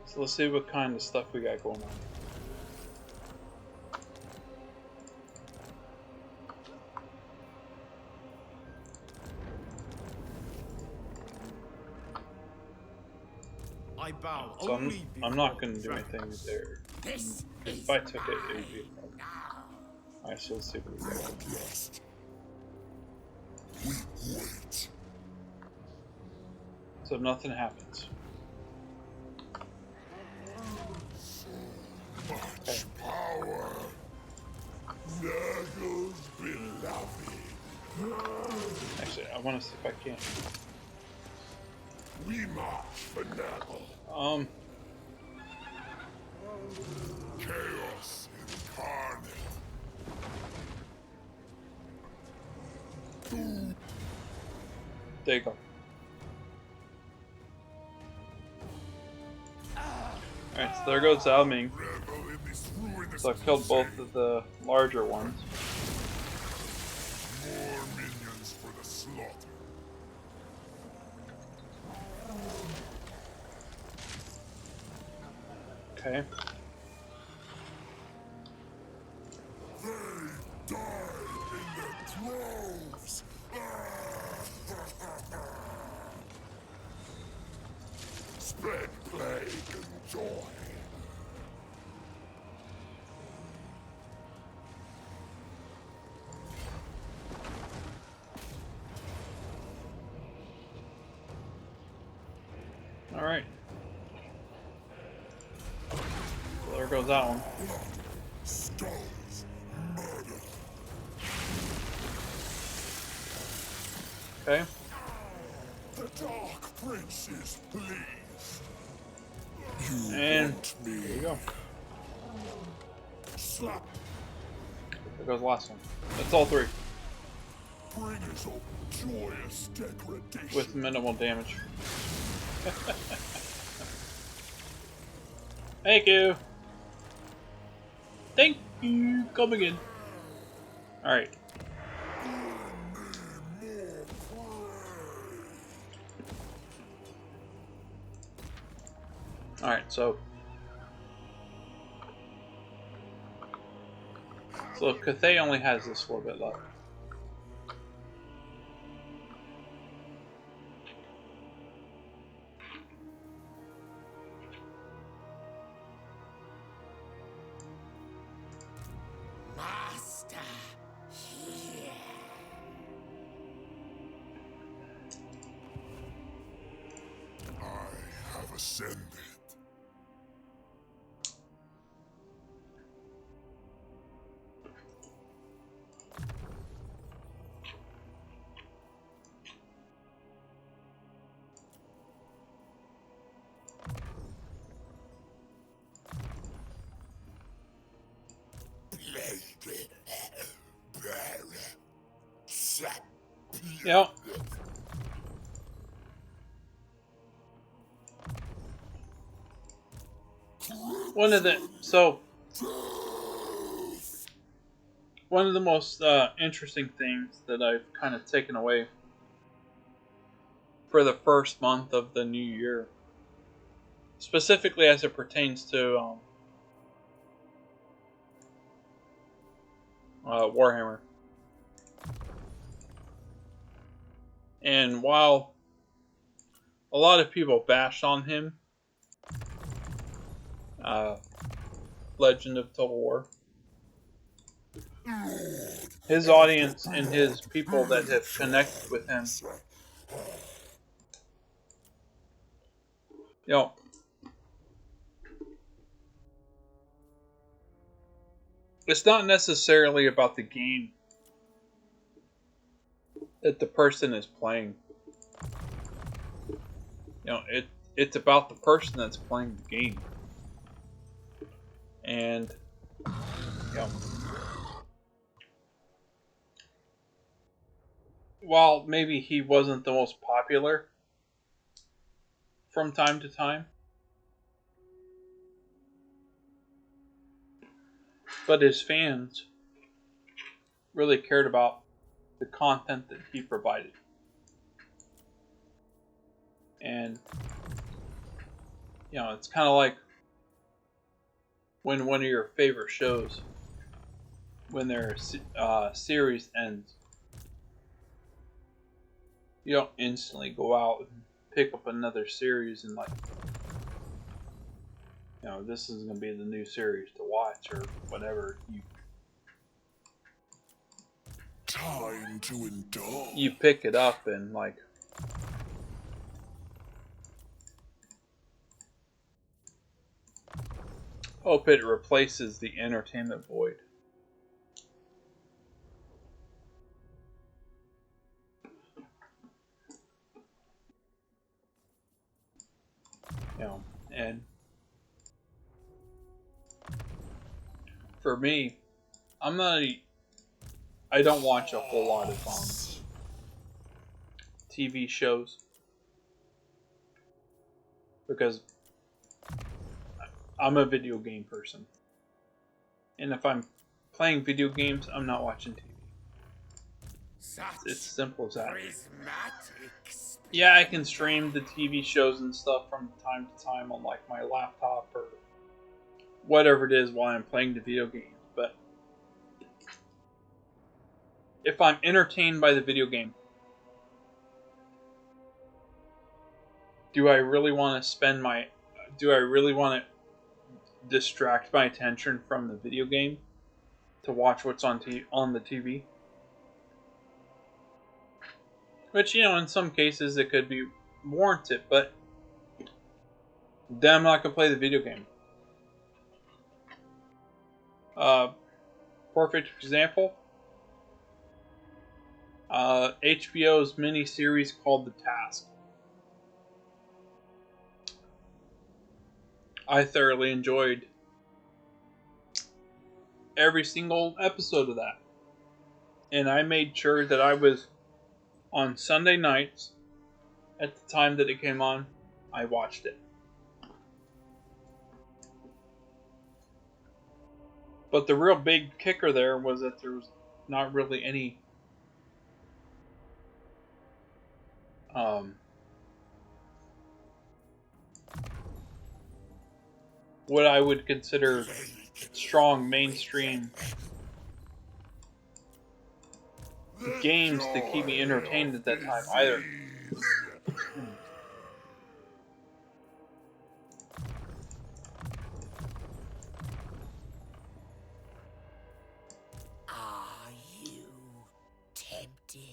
So let's see what kind of stuff we got going on. I bow. So I'm not going to do anything there. If I took it, it would be a problem. Alright, so let's see what we got. wait. So nothing happens. Much power. Nurgle's beloved. Actually, I want to see if I can. We march for Nurgle. Chaos incarnate. There you go. Alright, so there goes Zhao Ming. Revel in this ruinous So I killed both of the larger ones. More minions for the slaughter. Okay. They died in their droves. Spread plague and joy. Alright. So there goes that one. Skulls. Murder. Okay. The Dark Prince is pleased. You And want there you me? go. Slap. There goes the last one. That's all three. Bring us all joyous degradation. With minimal damage. Thank you. Thank you. Come again. Alright. Alright, so So Cathay only has this little bit left. Master, here. I have ascended. Yep. One of the most interesting things that I've kind of taken away for the first month of the new year, specifically as it pertains to Warhammer. And while a lot of people bashed on him, Legend of Total War, his audience and his people that have connected with him, you know, it's not necessarily about the game that the person is playing. You know, it's about the person that's playing the game. And you know, while maybe he wasn't the most popular from time to time, but his fans really cared about the content that he provided. And you know, it's kind of like when one of your favorite shows, when their series ends, you don't instantly go out and pick up another series and, like, you know, this is going to be the new series to watch or whatever. Time to indulge. You pick it up and, like, hope it replaces the entertainment void. You know, and for me, I don't watch a whole lot of TV shows because I'm a video game person. And if I'm playing video games, I'm not watching TV. It's simple as that. Yeah, I can stream the TV shows and stuff from time to time on, like, my laptop or whatever it is while I'm playing the video games. But if I'm entertained by the video game, do I really want to distract my attention from the video game to watch what's on the TV? Which, you know, in some cases it could be warranted, but then I'm not going to play the video game. Perfect example, HBO's mini-series called The Task. I thoroughly enjoyed every single episode of that. And I made sure that I was on Sunday nights, at the time that it came on, I watched it. But the real big kicker there was that there was not really any what I would consider strong mainstream games to keep me entertained at that time either. Are you tempted?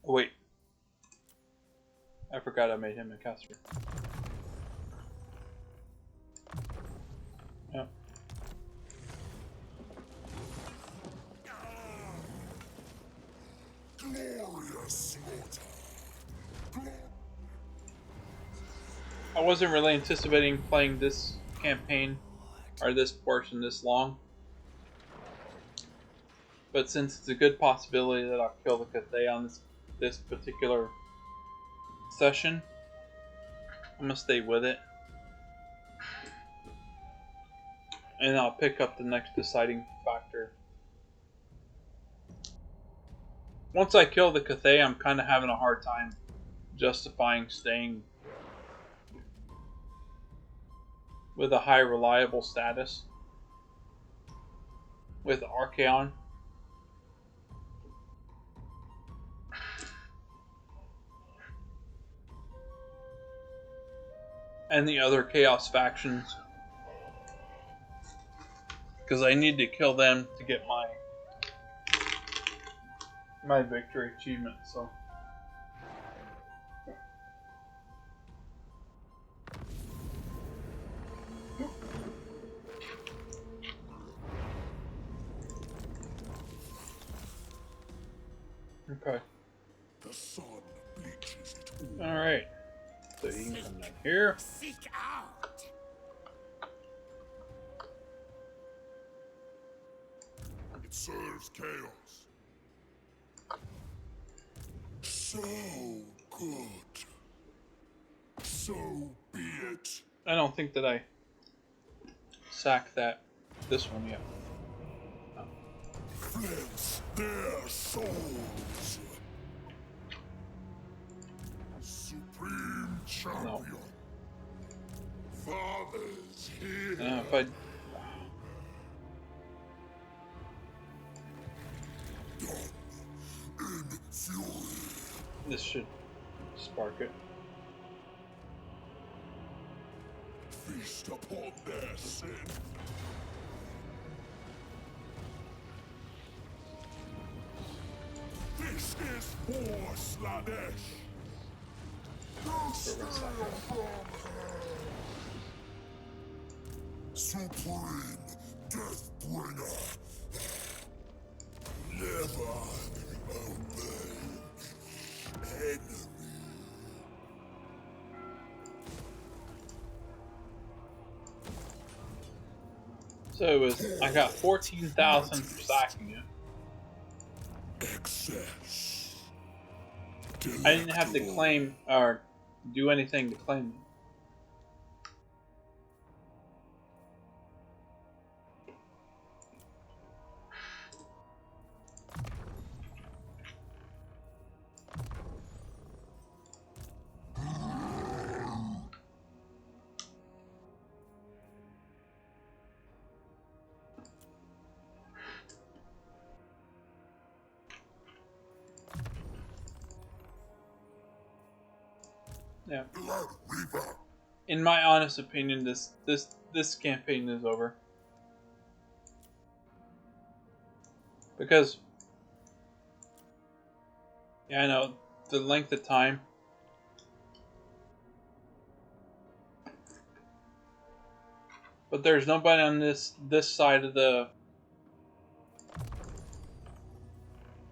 Oh, wait. I forgot I made him a caster. Yep. Glorious slaughter. I wasn't really anticipating playing this campaign or this portion this long. But since it's a good possibility that I'll kill the Cathay on this particular session, I'm gonna stay with it. And I'll pick up the next deciding factor. Once I kill the Cathay, I'm kind of having a hard time justifying staying with a high reliable status with Archaon. And the other Chaos factions, because I need to kill them to get my victory achievement. So okay. The sun bleaches it all. All right. So you can come down here. Seek out. It serves chaos. So good. So be it. I don't think that I sacked this one yet. Flint their souls. Supreme champion. Fathers here. If I In fury. this should spark it. Feast upon their sin. This is for Slanesh. Supreme Deathbringer. Never obey enemy. So it was. I got 14,000 for sacking it. Excess. I didn't have to claim or do anything to claim it. Yeah. In my honest opinion, this campaign is over. Because yeah, I know the length of time. But there's nobody on this side of the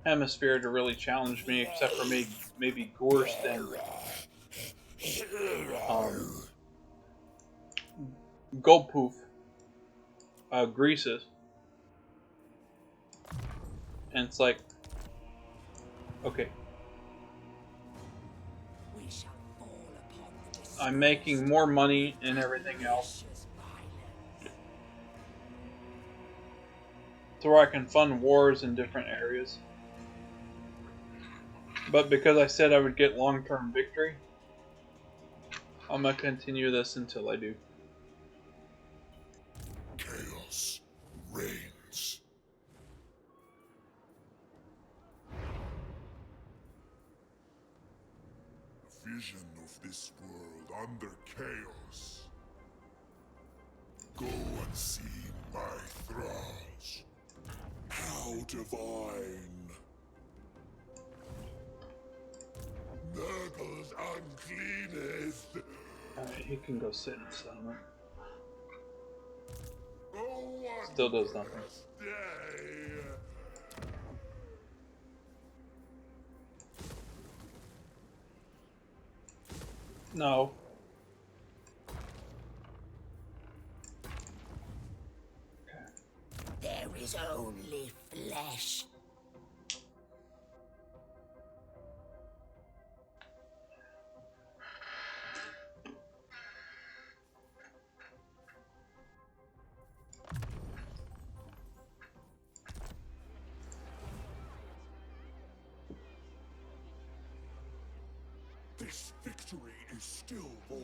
hemisphere to really challenge me except for maybe Gorst and Goldpoof, Greases. And it's like, okay, We shall fall upon the I'm making more money and everything else. vicious violence. to where I can fund wars in different areas. But because I said I would get long-term victory, I'm going to continue this until I do. Chaos reigns. Vision of this world under chaos. Go and see my thralls. How divine. Nurgle's uncleanest. Alright, he can go sit in the settlement. Oh, Still does nothing. day. No. There is only flesh. This victory is still war.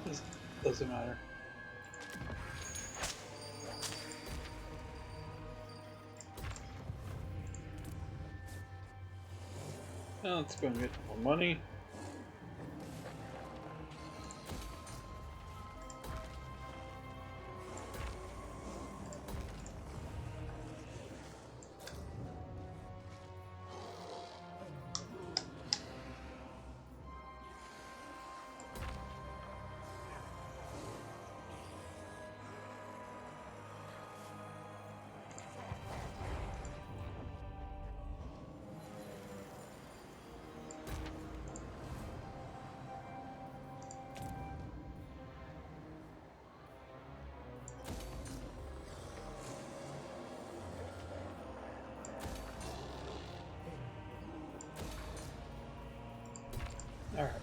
This doesn't matter. Now let's go and get more money. Alright.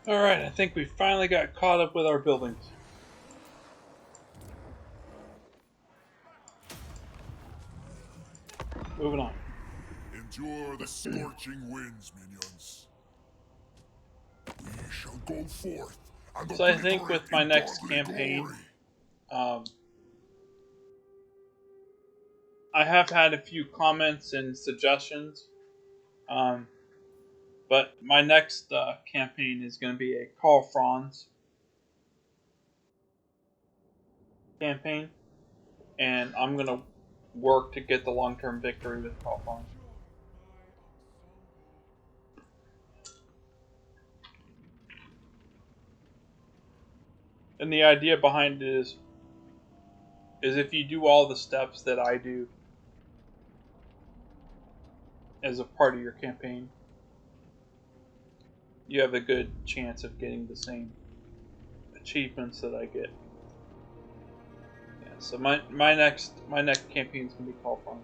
Alright, I think we finally got caught up with our buildings. Moving on. Endure the scorching winds, minions. We shall go forth. And So I think obliterate with my in next godly campaign, glory. I have had a few comments and suggestions, but my next campaign is going to be a Call Franz campaign, and I'm going to work to get the long-term victory with Call Franz. And the idea behind it is if you do all the steps that I do as a part of your campaign, you have a good chance of getting the same achievements that I get. Yeah, so my next campaign is gonna be Call Franz.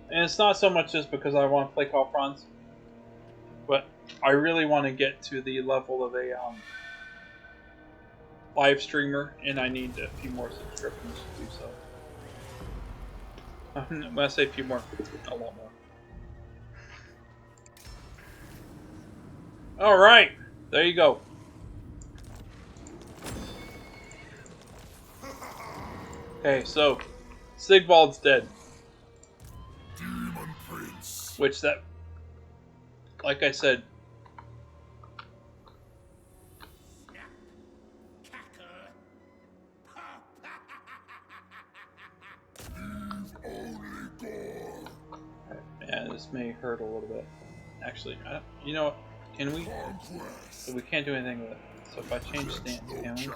And it's not so much just because I want to play Call Franz, but I really want to get to the level of a live streamer, and I need a few more subscriptions to do so. When I say a few more, a lot more. Alright, there you go. Okay, so Sigvald's dead. Demon Prince. Which that, like I said, This may hurt a little bit. Actually, you know what? Can we? So we can't do anything with it. So if I change stance, can we?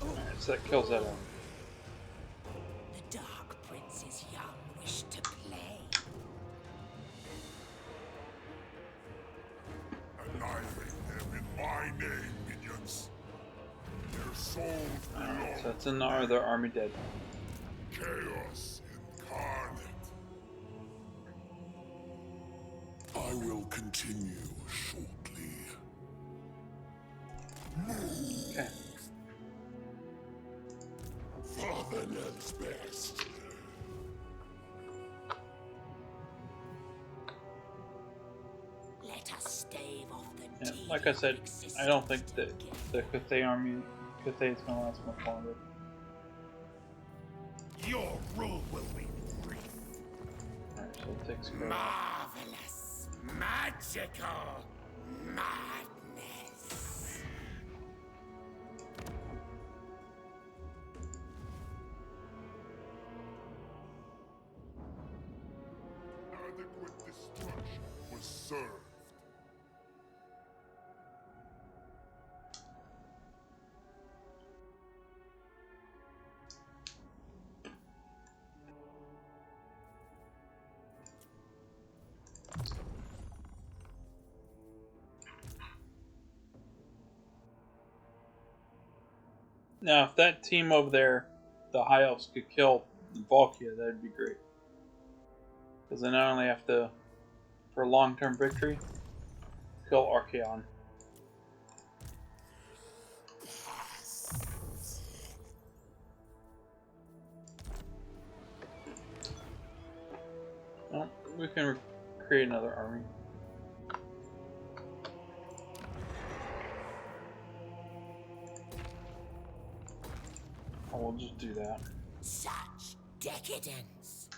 Alright, so that kills that one. The Dark Prince's young wish to play. Annihilate them in my name, minions. Their souls Alright, belong so that's another army dead. chaos incarnate. I will continue shortly. Okay. Father knows best. Let us stave off the Yeah, tedium like I said, of I don't think existence that together. the Cathay is gonna last much longer. Your rule will be brief. Alright, so it takes care of Marvelous, magical madness. Adequate destruction was served. Now, if that team over there, the High Elves, could kill Valkia, that'd be great. Because then I only have to, for long-term victory, kill Archaon. Well, we can create another army. We'll just do that. Such decadence.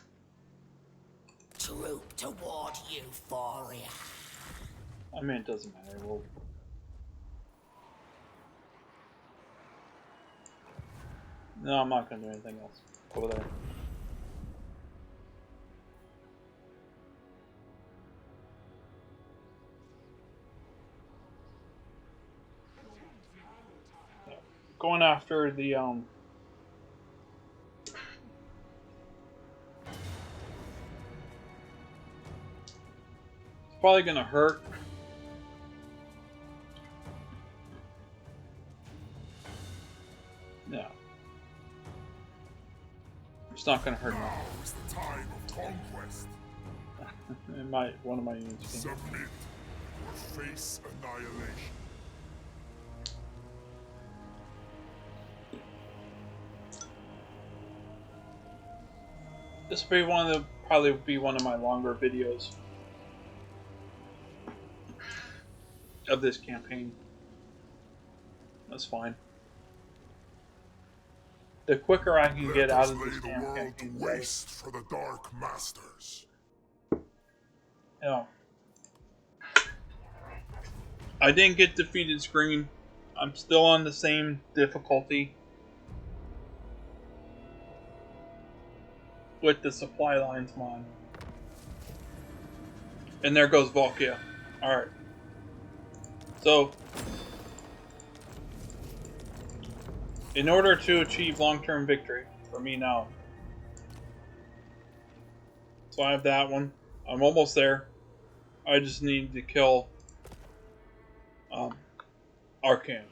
Troop toward euphoria. I mean, it doesn't matter. We'll... No, I'm not going to do anything else over there. Going after the it's probably gonna hurt. No. It's not gonna hurt enough. Now is the time of conquest. One of my units can. Submit or face annihilation. This will be probably be one of my longer videos of this campaign. That's fine. The quicker I can get out of this Let us lay damn the world to campaign, the better. waste for the Dark Masters. Yeah. I didn't get defeated screen. I'm still on the same difficulty with the supply lines mod. And there goes Valkia. Alright. So, in order to achieve long-term victory, for me now, so I have that one. I'm almost there. I just need to kill Archaon.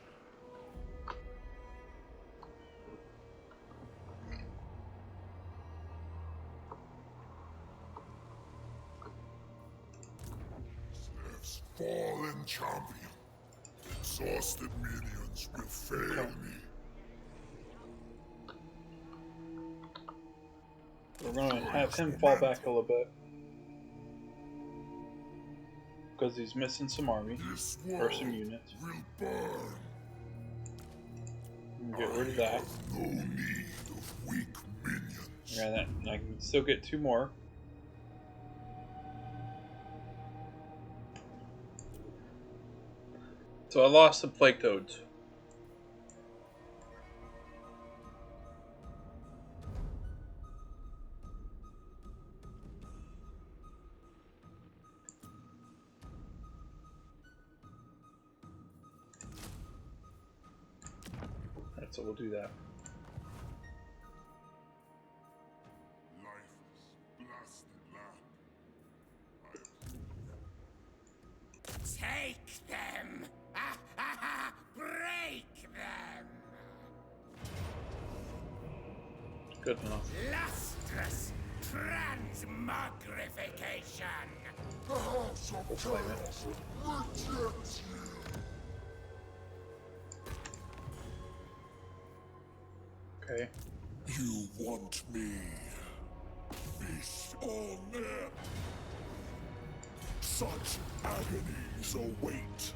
As fallen champion, exhausted minions will fail me. We're going to have him fall back a little bit. Because he's missing some army. This Or world some units. will burn. Get rid of that. No need of weak minions. Yeah, that I can still get 2 more. So I lost the plague toads. Alright, so we'll do that. Take them! Break them! Good enough. Lustrous transmogrification! We'll claim it. Okay. You want me? Feast on them. Such agonies await.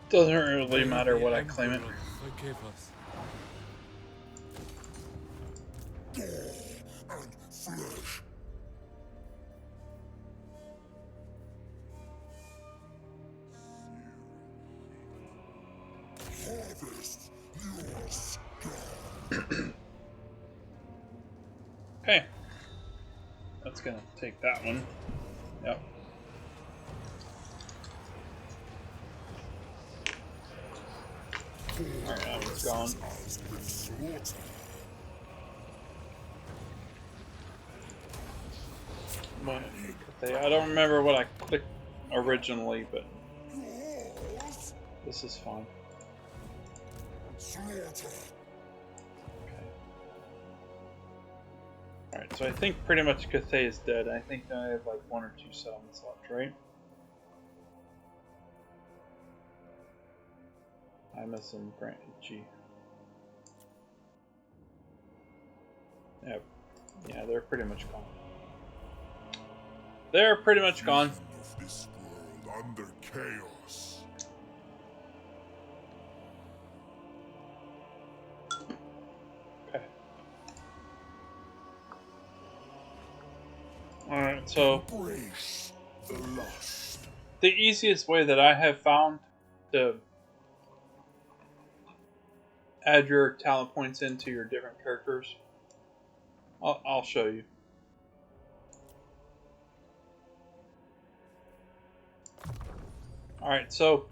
Doesn't really matter what I claim it. Forgive us. Gore and flesh. Harvest your scum. Okay. That's gonna take that one. Yep. Alright, that one's gone. With slaughter. I don't remember what I clicked originally, but Yours. this is fine. Slaughter. Okay. Alright, so I think pretty much Cathay is dead. I think I have like 1 or 2 settlements left, right? I miss him, Grant G. Yep. Yeah, they're pretty much gone. They're pretty much gone. Of this world under chaos. Okay. Alright, so Embrace the lust. the easiest way that I have found to add your talent points into your different characters, I'll show you. Alright, so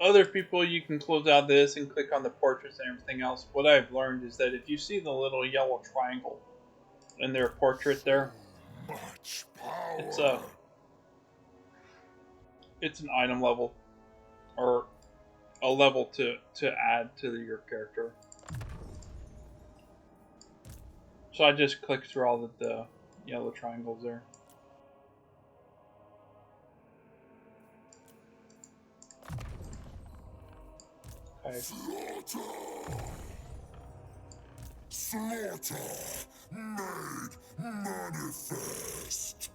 other people, you can close out this and click on the portraits and everything else. What I've learned is that if you see the little yellow triangle in their portrait there, Much power. it's an item level, or a level to add to your character. So I just clicked through all of the yellow triangles there. Okay. Slaughter made manifest.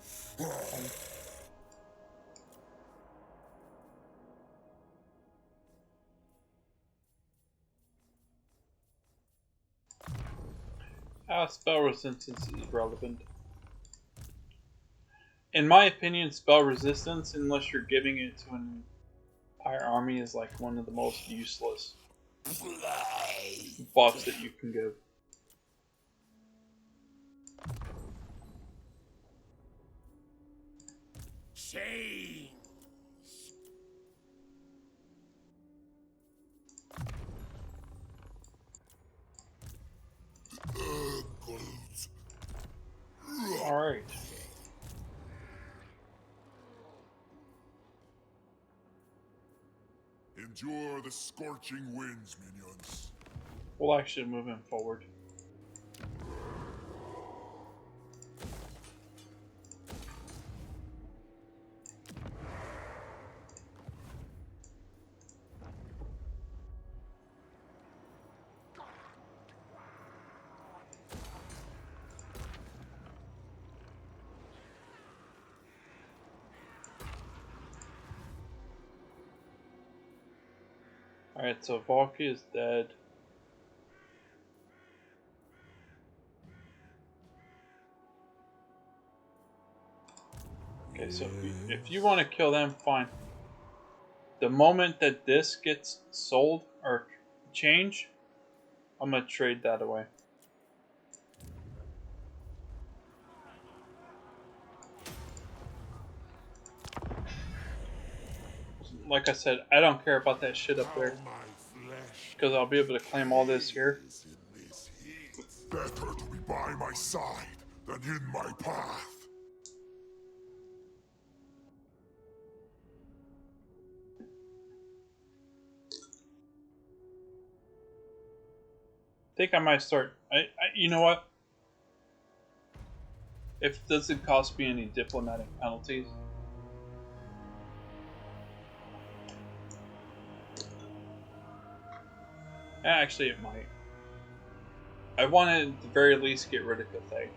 Spell resistance is relevant. In my opinion, spell resistance, unless you're giving it to an entire army, is like one of the most useless buffs that you can give. Change! Alright. Endure the scorching winds, minions. We'll actually move him forward. Alright, so Valky is dead. Okay, so if you want to kill them, fine. The moment that this gets sold or changed, I'm going to trade that away. Like I said, I don't care about that shit up there. Because I'll be able to claim all this here. Better to be by my side than in my path. I think I might start. You know what? If it doesn't cost me any diplomatic penalties. Actually, it might. I want to at the very least get rid of Cathay.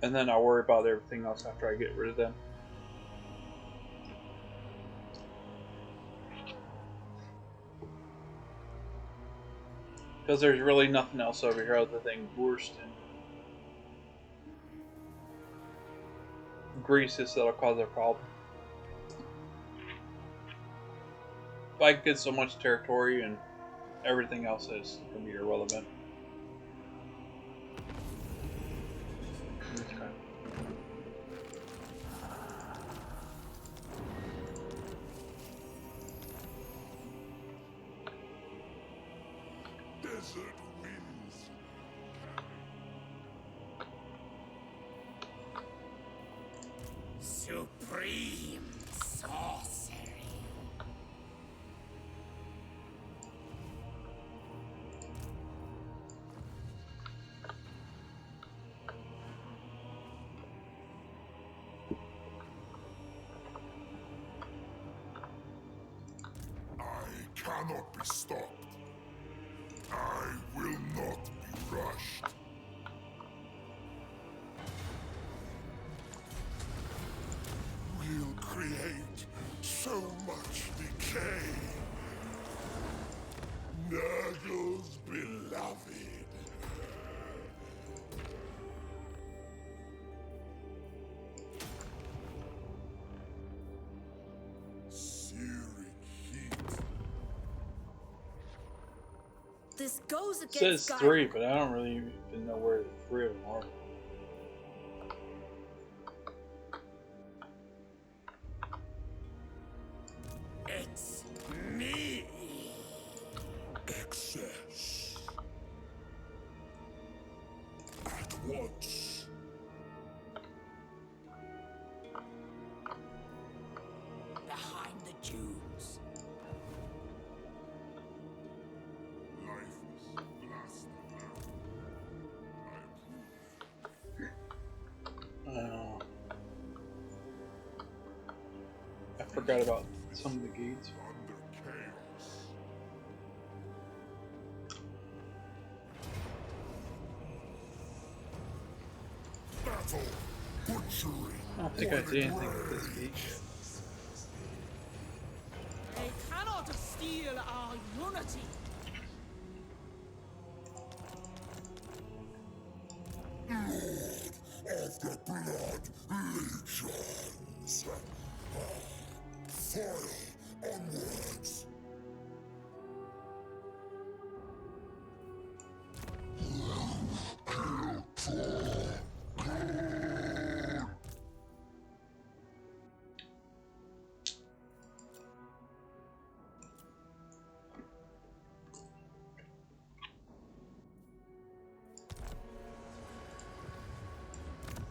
And then I'll worry about everything else after I get rid of them. Because there's really nothing else over here other than Wurst and Greases that'll cause a problem. If I get so much territory and everything else is going to be irrelevant. Okay. Desert winds. Supreme sorcery. I cannot be stopped. I will not be rushed. We'll create so much decay. Nurgle's beloved. Searing heat. This goes It against says 3, but I don't really even know where the 3 of them are. It's me. Excess. At once. Behind the dunes. Lifeless, blasted earth. I approve. I forgot about some of the gates. Under chaos. Battle. Butchery. I don't think I did anything with this gate yet. They cannot steal our unity. Of the blood legions. Fire onwards.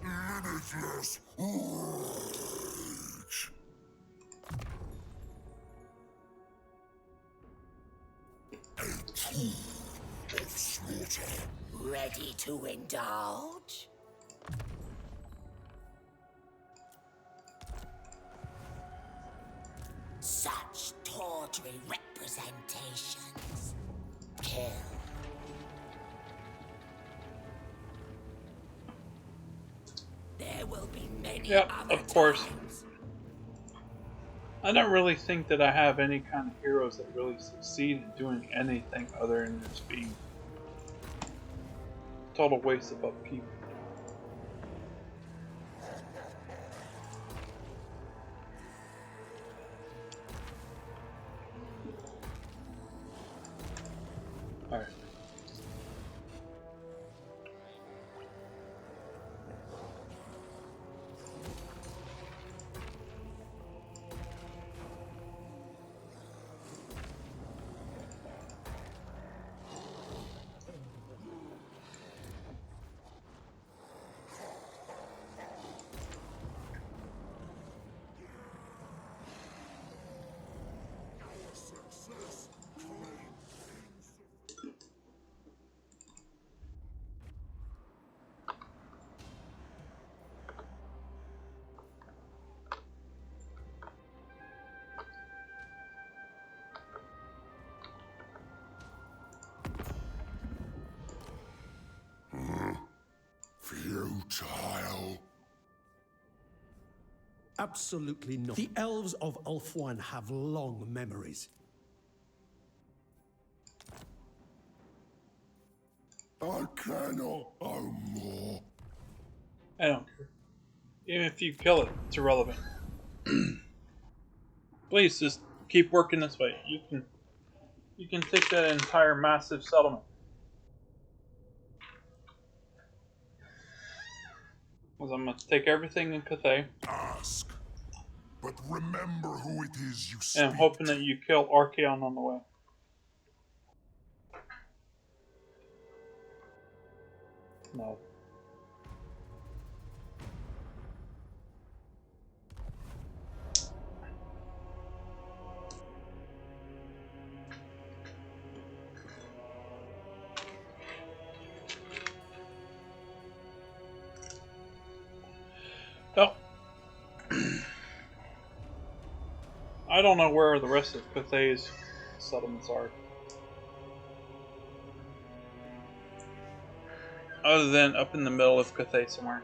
Limitless rage. A tool of slaughter. Ready to indulge? Such tawdry representations. Kill. There will be many Yep, other of course. times. I don't really think that I have any kind of heroes that really succeed in doing anything other than just being total waste of upkeep. Alright. Futile. Absolutely not. The elves of Ulthuan have long memories. I cannot own more. I don't care. Even if you kill it, it's irrelevant. Please just keep working this way. You can take that entire massive settlement. Because I'm gonna take everything in Cathay. Ask, but remember who it is you speak. And I'm hoping that you kill Archaon on the way. No. Oh. I don't know where the rest of Cathay's settlements are. Other than up in the middle of Cathay somewhere.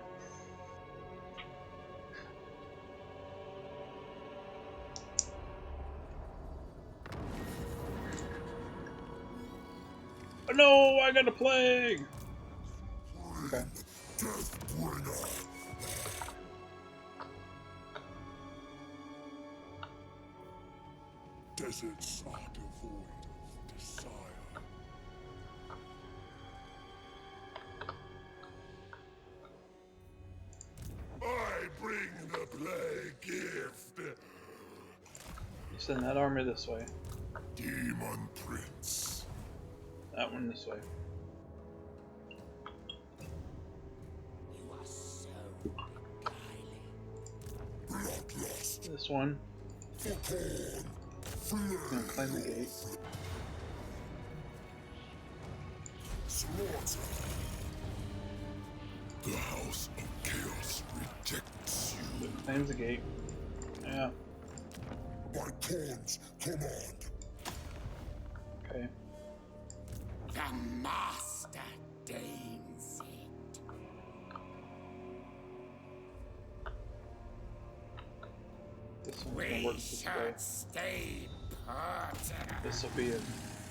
Oh no, I got a plague! Okay. Deathbringer. Deserts are devoid of desire. I bring the plague gift. You send that army this way. Demon Prince. That one this way. You are so beguiling. Bloodlust. This one. For corn. Gonna climb the gate. Slaughter. The House of Chaos rejects you. Claims the gate. Yeah. By Corn's command. Okay. The master deigns it. This one's gonna work this way. Should stay put. This will be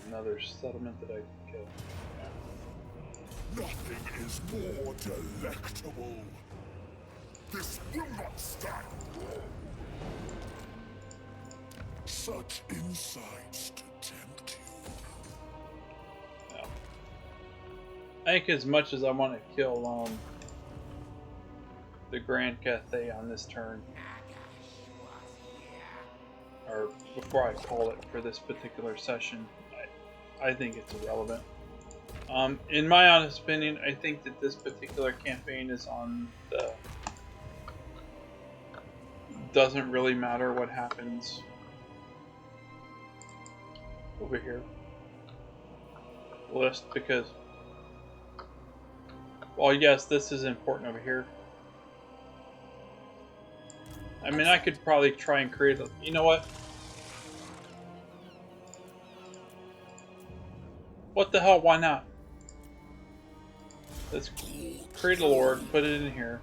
another settlement that I can kill. Nothing is more delectable. This will not stand. Such insights to tempt you. Yeah. I think as much as I want to kill the Grand Cathay on this turn, or before I call it for this particular session, I think it's irrelevant. In my honest opinion, I think that this particular campaign is on the doesn't really matter what happens over here list, because while yes, this is important over here, I mean, I could probably try and create a, you know what? What the hell, why not? Let's create a lord, put it in here.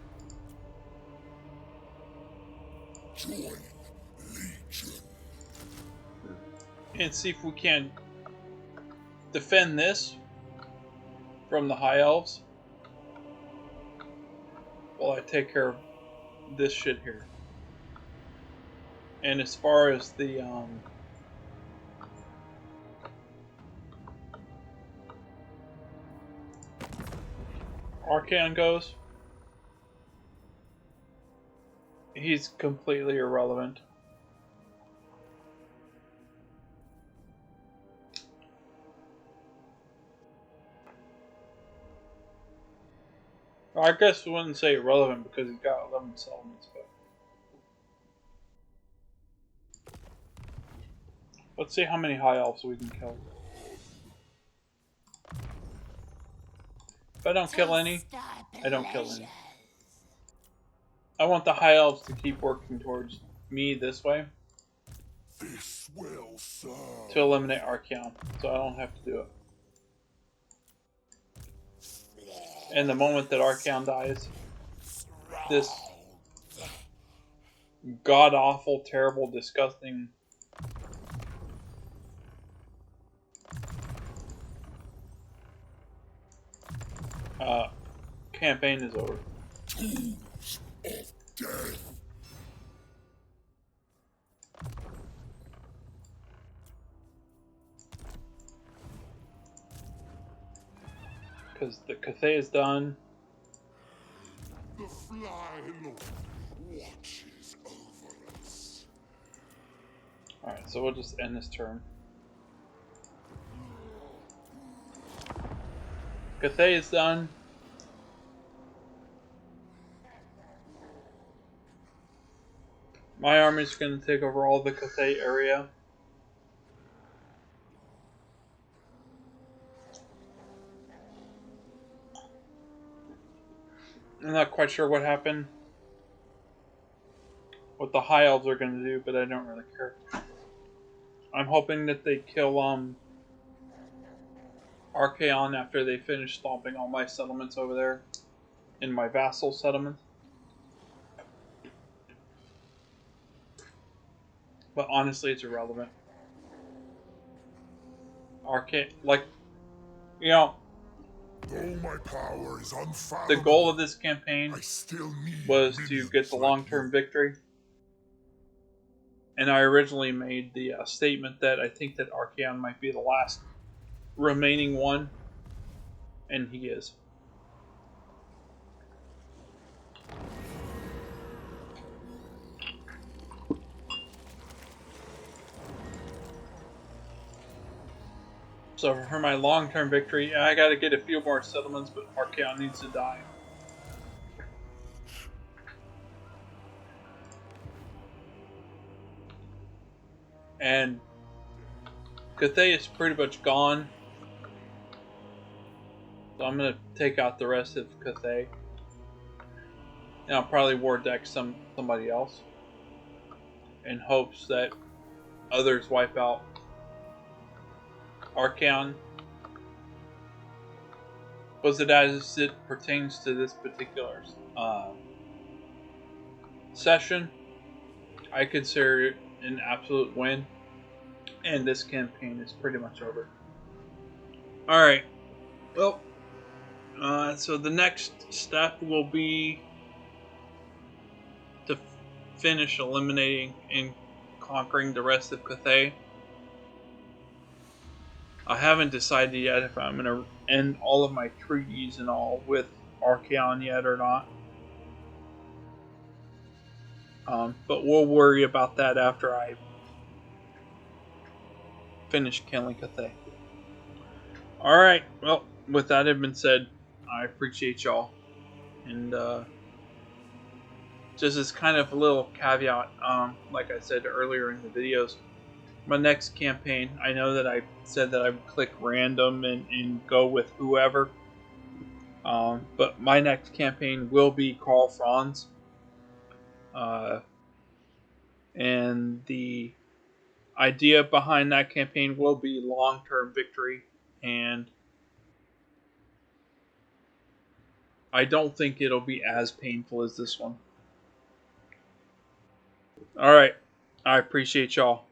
Join Legion. And see if we can defend this from the High Elves while I take care of this shit here. And as far as the Archaon goes, he's completely irrelevant. Well, I guess we wouldn't say irrelevant because he's got 11 settlements, but let's see how many high elves we can kill. If I don't kill any, I don't kill any. I want the high elves to keep working towards me this way This will serve. to eliminate Archaon, so I don't have to do it. And the moment that Archaon dies, this god-awful, terrible, disgusting campaign is over. Tools of death. Because the Cathay is done. The Fly Lord watches over us. Alright, so we'll just end this turn. Cathay is done. My army's going to take over all the Cathay area. I'm not quite sure what happened, what the High Elves are going to do, but I don't really care. I'm hoping that they kill Archaon after they finish stomping all my settlements over there in my vassal settlement. But honestly, it's irrelevant. Like, you know, Though my power is the unfathomable, goal of this campaign I still need was to get the minions long-term like victory. And I originally made the statement that I think that Archaon might be the last remaining one. And he is. So for my long-term victory, I gotta get a few more settlements, but Archaon needs to die. And Cathay is pretty much gone. So I'm gonna take out the rest of Cathay. And I'll probably war deck somebody else. In hopes that others wipe out Archaon. Was it as it pertains to this particular session, I consider it an absolute win. And this campaign is pretty much over. Alright. Well, so the next step will be to finish eliminating and conquering the rest of Cathay. I haven't decided yet if I'm going to end all of my treaties and all with Archaon yet or not. But we'll worry about that after I finish killing Cathay. Alright, well, with that having been said, I appreciate y'all. And just as kind of a little caveat, like I said earlier in the videos, my next campaign, I know that I said that I would click random and go with whoever. But my next campaign will be Karl Franz. And the idea behind that campaign will be long-term victory. And I don't think it'll be as painful as this one. Alright. I appreciate y'all.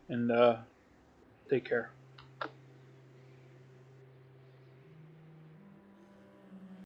And take care.